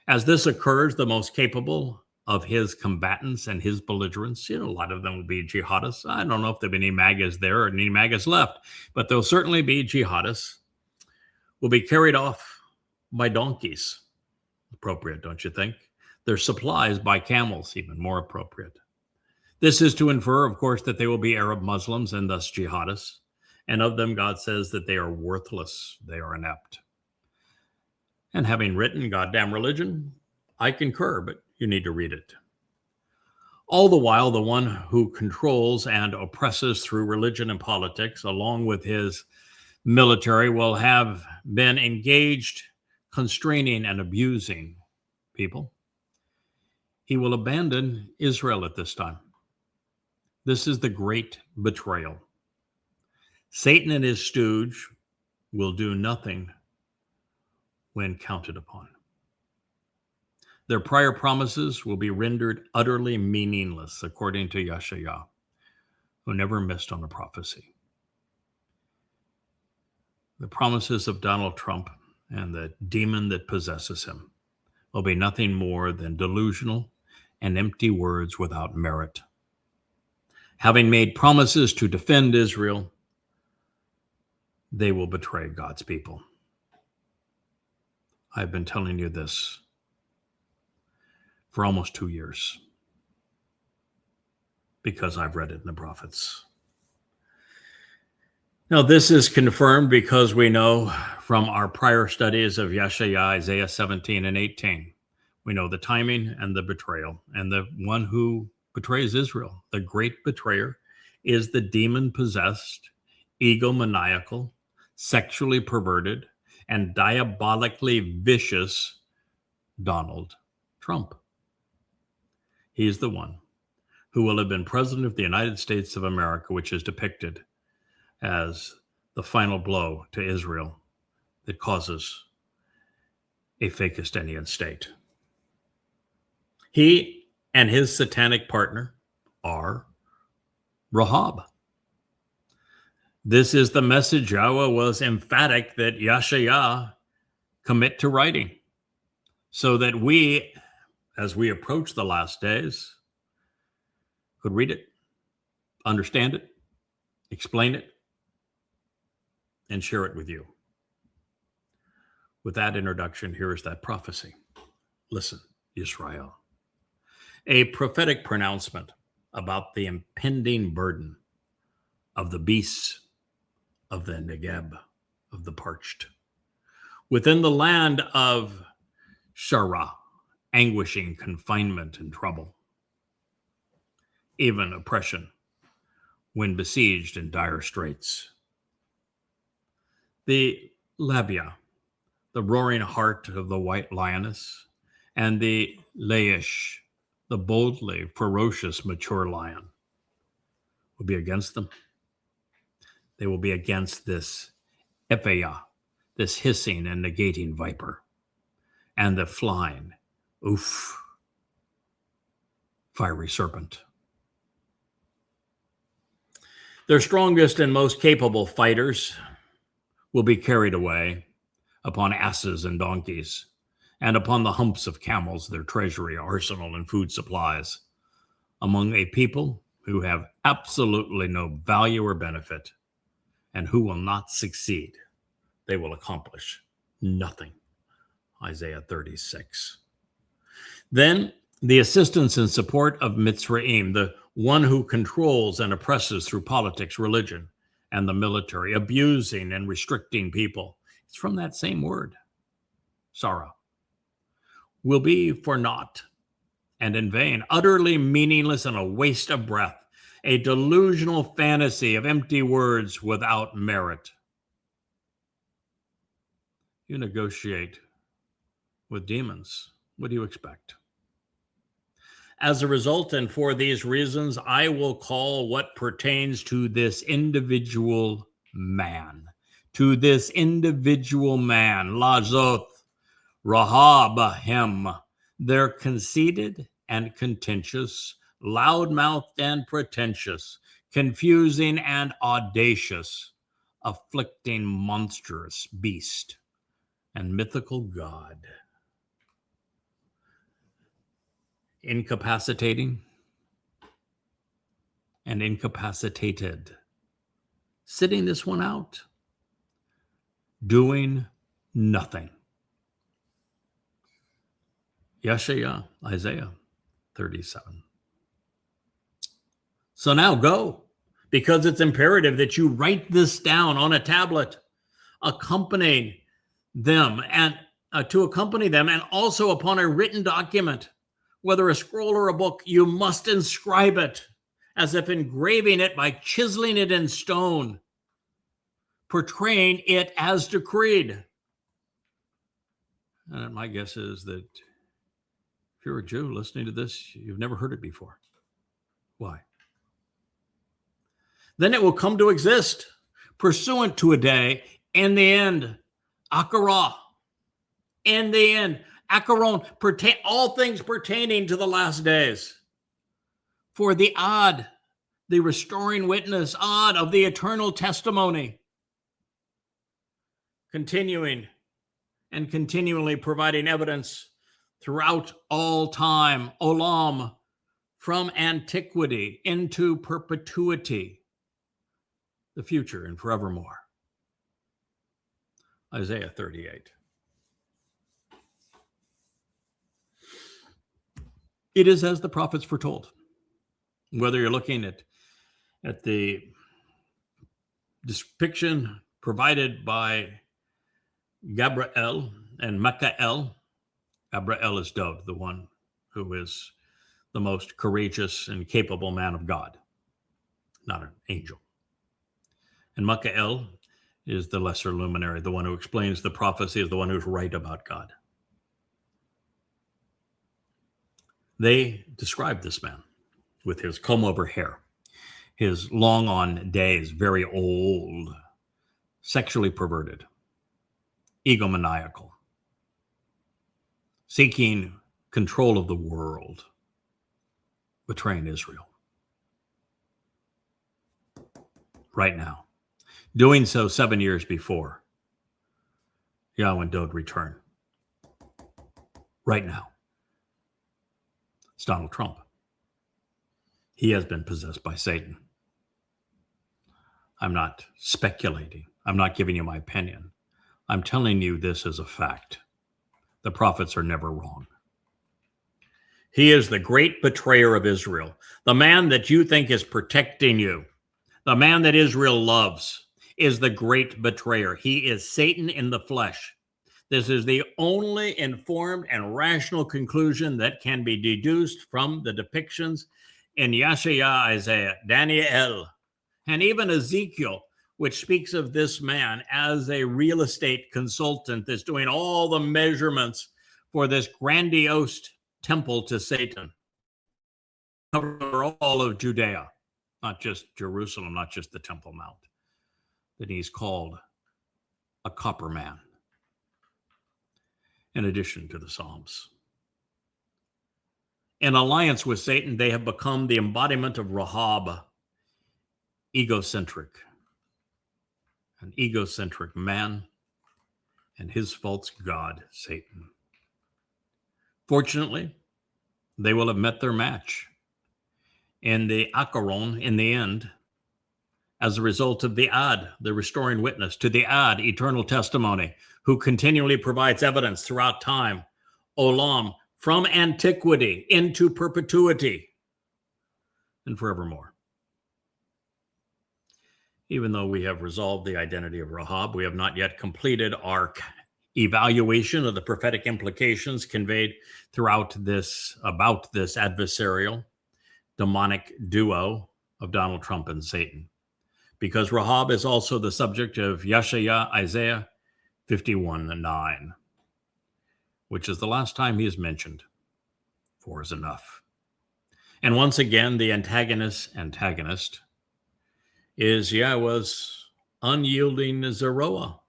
As this occurs, the most capable of his combatants and his belligerents, a lot of them will be jihadists. I don't know if there have been any MAGAs there or any MAGAs left, but there'll certainly be jihadists, will be carried off by donkeys. Appropriate, don't you think? Their supplies by camels, even more appropriate. This is to infer, of course, that they will be Arab Muslims and thus jihadists. And of them, God says that they are worthless. They are inept. And having written Goddamn Religion, I concur, but you need to read it. All the while, the one who controls and oppresses through religion and politics, along with his military, will have been engaged, constraining and abusing people. He will abandon Israel at this time. This is the great betrayal. Satan and his stooge will do nothing when counted upon. Their prior promises will be rendered utterly meaningless, according to Yahowah, who never missed on a prophecy. The promises of Donald Trump and the demon that possesses him will be nothing more than delusional and empty words without merit. Having made promises to defend Israel, they will betray God's people. I've been telling you this for almost 2 years because I've read it in the prophets. Now, this is confirmed because we know from our prior studies of Yahowah, Isaiah 17 and 18, we know the timing and the betrayal, and the one who betrays Israel, the great betrayer, is the demon-possessed, egomaniacal, sexually perverted, and diabolically vicious Donald Trump. He's the one who will have been president of the United States of America, which is depicted as the final blow to Israel that causes a Fakistanian state. He and his satanic partner are Rahab. This is the message Yahweh was emphatic that Yahowah commit to writing, so that we, as we approach the last days, could read it, understand it, explain it, and share it with you. With that introduction, here is that prophecy. Listen, Israel. A prophetic pronouncement about the impending burden of the beasts of the Negeb, of the parched. Within the land of Shara, anguishing confinement and trouble, even oppression when besieged in dire straits. The labia, the roaring heart of the white lioness, and the leish, the boldly ferocious mature lion, will be against them. They will be against this ephaya, this hissing and negating viper, and the flying, fiery serpent. Their strongest and most capable fighters will be carried away upon asses and donkeys, and upon the humps of camels, their treasury, arsenal, and food supplies, among a people who have absolutely no value or benefit, and who will not succeed. They will accomplish nothing. Isaiah 36. Then the assistance and support of Mitzrayim, the one who controls and oppresses through politics, religion, and the military, abusing and restricting people. It's from that same word, Sarah, will be for naught and in vain, utterly meaningless and a waste of breath, a delusional fantasy of empty words without merit. You negotiate with demons. What do you expect? As a result, and for these reasons, I will call what pertains to this individual man, Lazoth, Rahab, him. They're conceited and contentious, loud-mouthed and pretentious, confusing and audacious, afflicting monstrous beast and mythical god, incapacitating and incapacitated, sitting this one out, doing nothing. Yeshaya, Isaiah 37. So now go, because it's imperative that you write this down on a tablet, accompany them and also upon a written document, whether a scroll or a book. You must inscribe it as if engraving it by chiseling it in stone, portraying it as decreed. And my guess is that if you're a Jew listening to this, you've never heard it before. Why? Then it will come to exist pursuant to a day in the end, Akarah. In the end, Akaron, all things pertaining to the last days. For the Ad, the restoring witness, Ad of the eternal testimony, continuing and continually providing evidence throughout all time, Olam, from antiquity into perpetuity, the future and forevermore. Isaiah 38. It is as the prophets foretold. Whether you're looking at the depiction provided by Gabriel and Michael. Gabriel is dubbed the one who is the most courageous and capable man of God, not an angel. And Michael is the lesser luminary, the one who explains the prophecy, is the one who's right about God. They describe this man with his comb-over hair, his long-on days, very old, sexually perverted, egomaniacal, seeking control of the world, betraying Israel. Right now. Doing so 7 years before Yahweh Dode return. Right now. It's Donald Trump. He has been possessed by Satan. I'm not speculating. I'm not giving you my opinion. I'm telling you this as a fact. The prophets are never wrong. He is the great betrayer of Israel, the man that you think is protecting you, the man that Israel loves is the great betrayer. He is Satan in the flesh. This is the only informed and rational conclusion that can be deduced from the depictions in Yeshaya, Isaiah, Daniel, and even Ezekiel, which speaks of this man as a real estate consultant that's doing all the measurements for this grandiose temple to Satan. Cover all of Judea, not just Jerusalem, not just the Temple Mount. That he's called a copper man, in addition to the Psalms. In alliance with Satan, they have become the embodiment of Rahab, egocentric. An egocentric man and his false god, Satan. Fortunately, they will have met their match in the Acharon in the end, as a result of the Ad, the restoring witness, to the Ad, eternal testimony, who continually provides evidence throughout time, Olam, from antiquity into perpetuity and forevermore. Even though we have resolved the identity of Rahab, we have not yet completed our evaluation of the prophetic implications conveyed about this adversarial demonic duo of Donald Trump and Satan. Because Rahab is also the subject of Yeshaya, Isaiah 51:9, which is the last time he is mentioned. 4 is enough. And once again, the antagonist is Yahweh's unyielding Zeroah.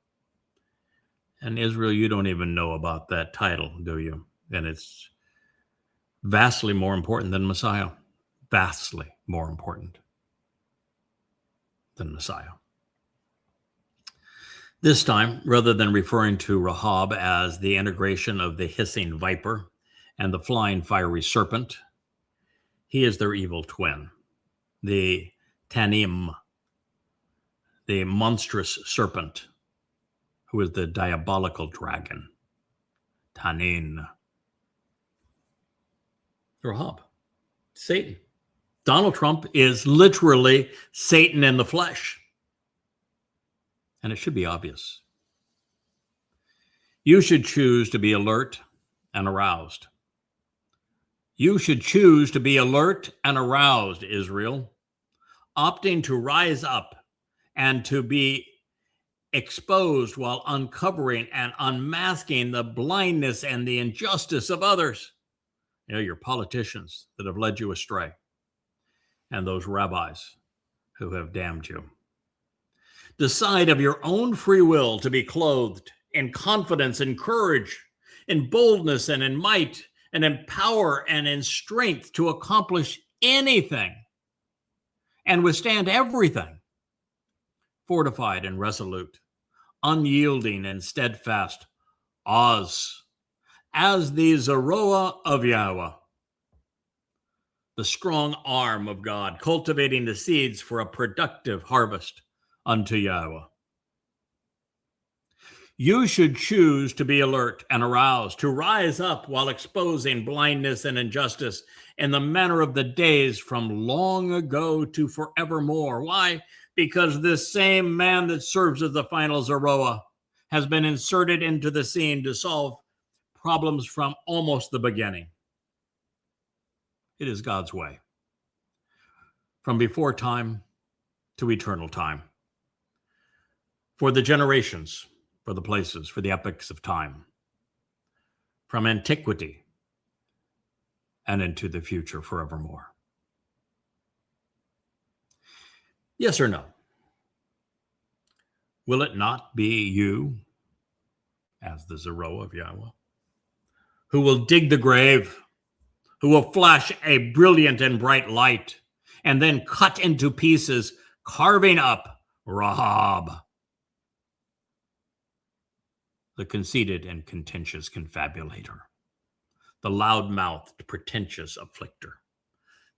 And Israel, you don't even know about that title, do you? And it's vastly more important than Messiah. Vastly more important than Messiah. This time, rather than referring to Rahab as the integration of the hissing viper and the flying fiery serpent, he is their evil twin, the Tanim, the monstrous serpent, who is the diabolical dragon, Tanin. Rahab, Satan. Donald Trump is literally Satan in the flesh. And it should be obvious. You should choose to be alert and aroused. You should choose to be alert and aroused, Israel, opting to rise up and to be exposed while uncovering and unmasking the blindness and the injustice of others. You know, your politicians that have led you astray, and those rabbis who have damned you. Decide of your own free will to be clothed in confidence and courage, in boldness and in might, and in power and in strength to accomplish anything and withstand everything, fortified and resolute, unyielding and steadfast, as the Zeroah of Yahweh, the strong arm of God, cultivating the seeds for a productive harvest unto Yahweh. You should choose to be alert and aroused, to rise up while exposing blindness and injustice in the manner of the days from long ago to forevermore. Why? Because this same man that serves as the final Zeroah has been inserted into the scene to solve problems from almost the beginning. It is God's way. From before time to eternal time. For the generations, for the places, for the epochs of time. From antiquity and into the future forevermore. Yes or no? Will it not be you, as the Zeroah of Yahweh, who will dig the grave, who will flash a brilliant and bright light, and then cut into pieces, carving up Rahab, the conceited and contentious confabulator, the loud-mouthed, pretentious afflictor,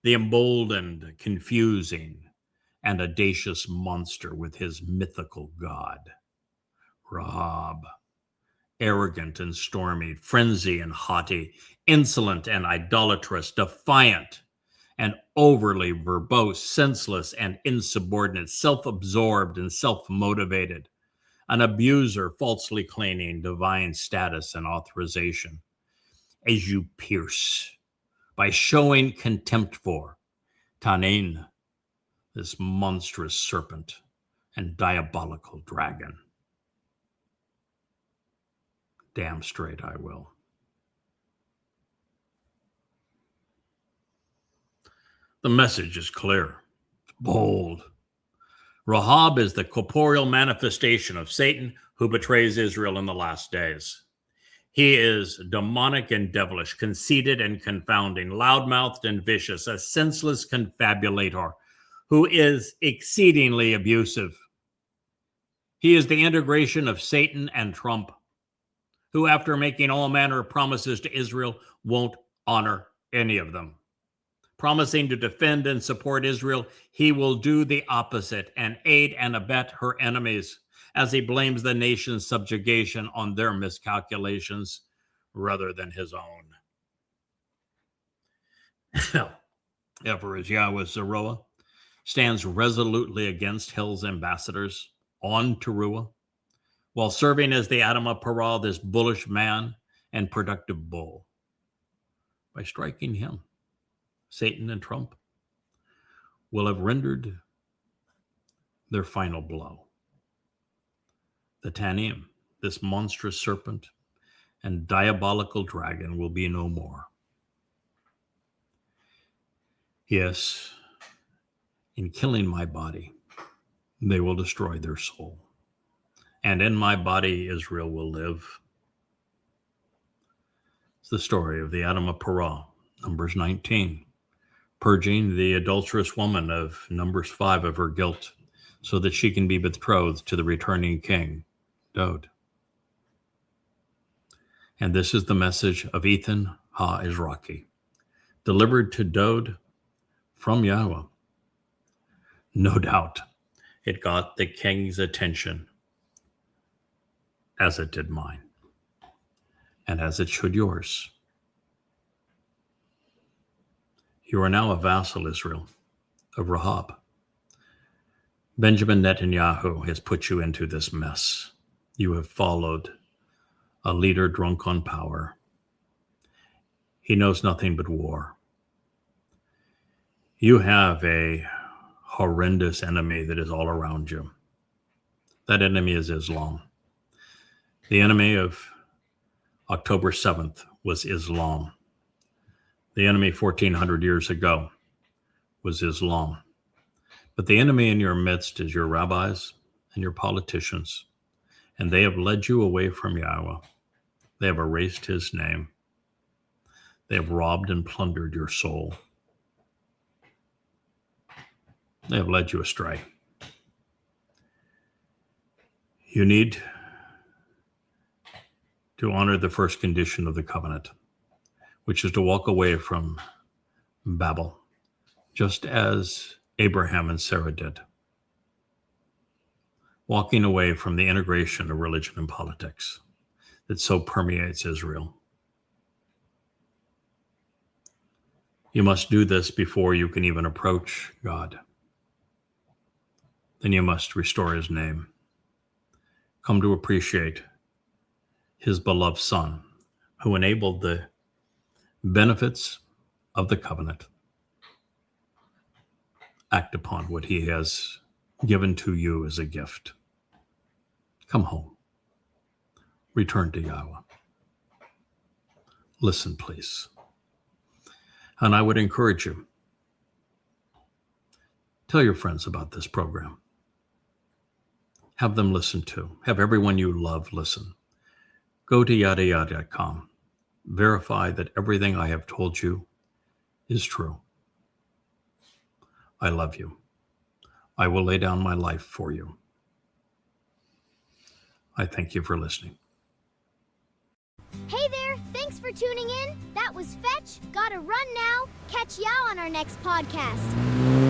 the emboldened, confusing, and audacious monster with his mythical god, Rahab, arrogant and stormy, frenzy and haughty, insolent and idolatrous, defiant and overly verbose, senseless and insubordinate, self-absorbed and self-motivated, an abuser falsely claiming divine status and authorization, as you pierce by showing contempt for Tanin, this monstrous serpent and diabolical dragon. Damn straight I will. The message is clear. It's bold. Rahab is the corporeal manifestation of Satan who betrays Israel in the last days. He is demonic and devilish, conceited and confounding, loudmouthed and vicious, a senseless confabulator who is exceedingly abusive. He is the integration of Satan and Trump, who, after making all manner of promises to Israel, won't honor any of them. Promising to defend and support Israel, he will do the opposite and aid and abet her enemies as he blames the nation's subjugation on their miscalculations rather than his own. Ever as Yahweh's Zeroah stands resolutely against hell's ambassadors on Towrahless, while serving as the Adam of Parah, this bullish man and productive bull. By striking him, Satan and Trump will have rendered their final blow. The Tanim, this monstrous serpent and diabolical dragon, will be no more. Yes, in killing my body, they will destroy their soul. And in my body, Israel will live. It's the story of the Adam of Parah, Numbers 19, purging the adulterous woman of Numbers 5 of her guilt so that she can be betrothed to the returning king, Dod. And this is the message of Ethan Ha-Izraki, delivered to Dod from Yahweh. No doubt it got the king's attention, as it did mine, and as it should yours. You are now a vassal, Israel, of Rahab. Benjamin Netanyahu has put you into this mess. You have followed a leader drunk on power. He knows nothing but war. You have a horrendous enemy that is all around you. That enemy is Islam. The enemy of October 7th was Islam. The enemy 1400 years ago was Islam. But the enemy in your midst is your rabbis and your politicians, and they have led you away from Yahweh. They have erased his name. They have robbed and plundered your soul. They have led you astray. You need to honor the first condition of the covenant, which is to walk away from Babel, just as Abraham and Sarah did, walking away from the integration of religion and politics that so permeates Israel. You must do this before you can even approach God. Then you must restore his name. Come to appreciate his beloved Son, who enabled the benefits of the covenant. Act upon what he has given to you as a gift. Come home. Return to Yahweh. Listen, please. And I would encourage you, tell your friends about this program. Have them listen to. Have everyone you love listen. Go to yadayah.com. Verify that everything I have told you is true. I love you. I will lay down my life for you. I thank you for listening. Hey there, thanks for tuning in. That was Fetch. Gotta run now. Catch Yao on our next podcast.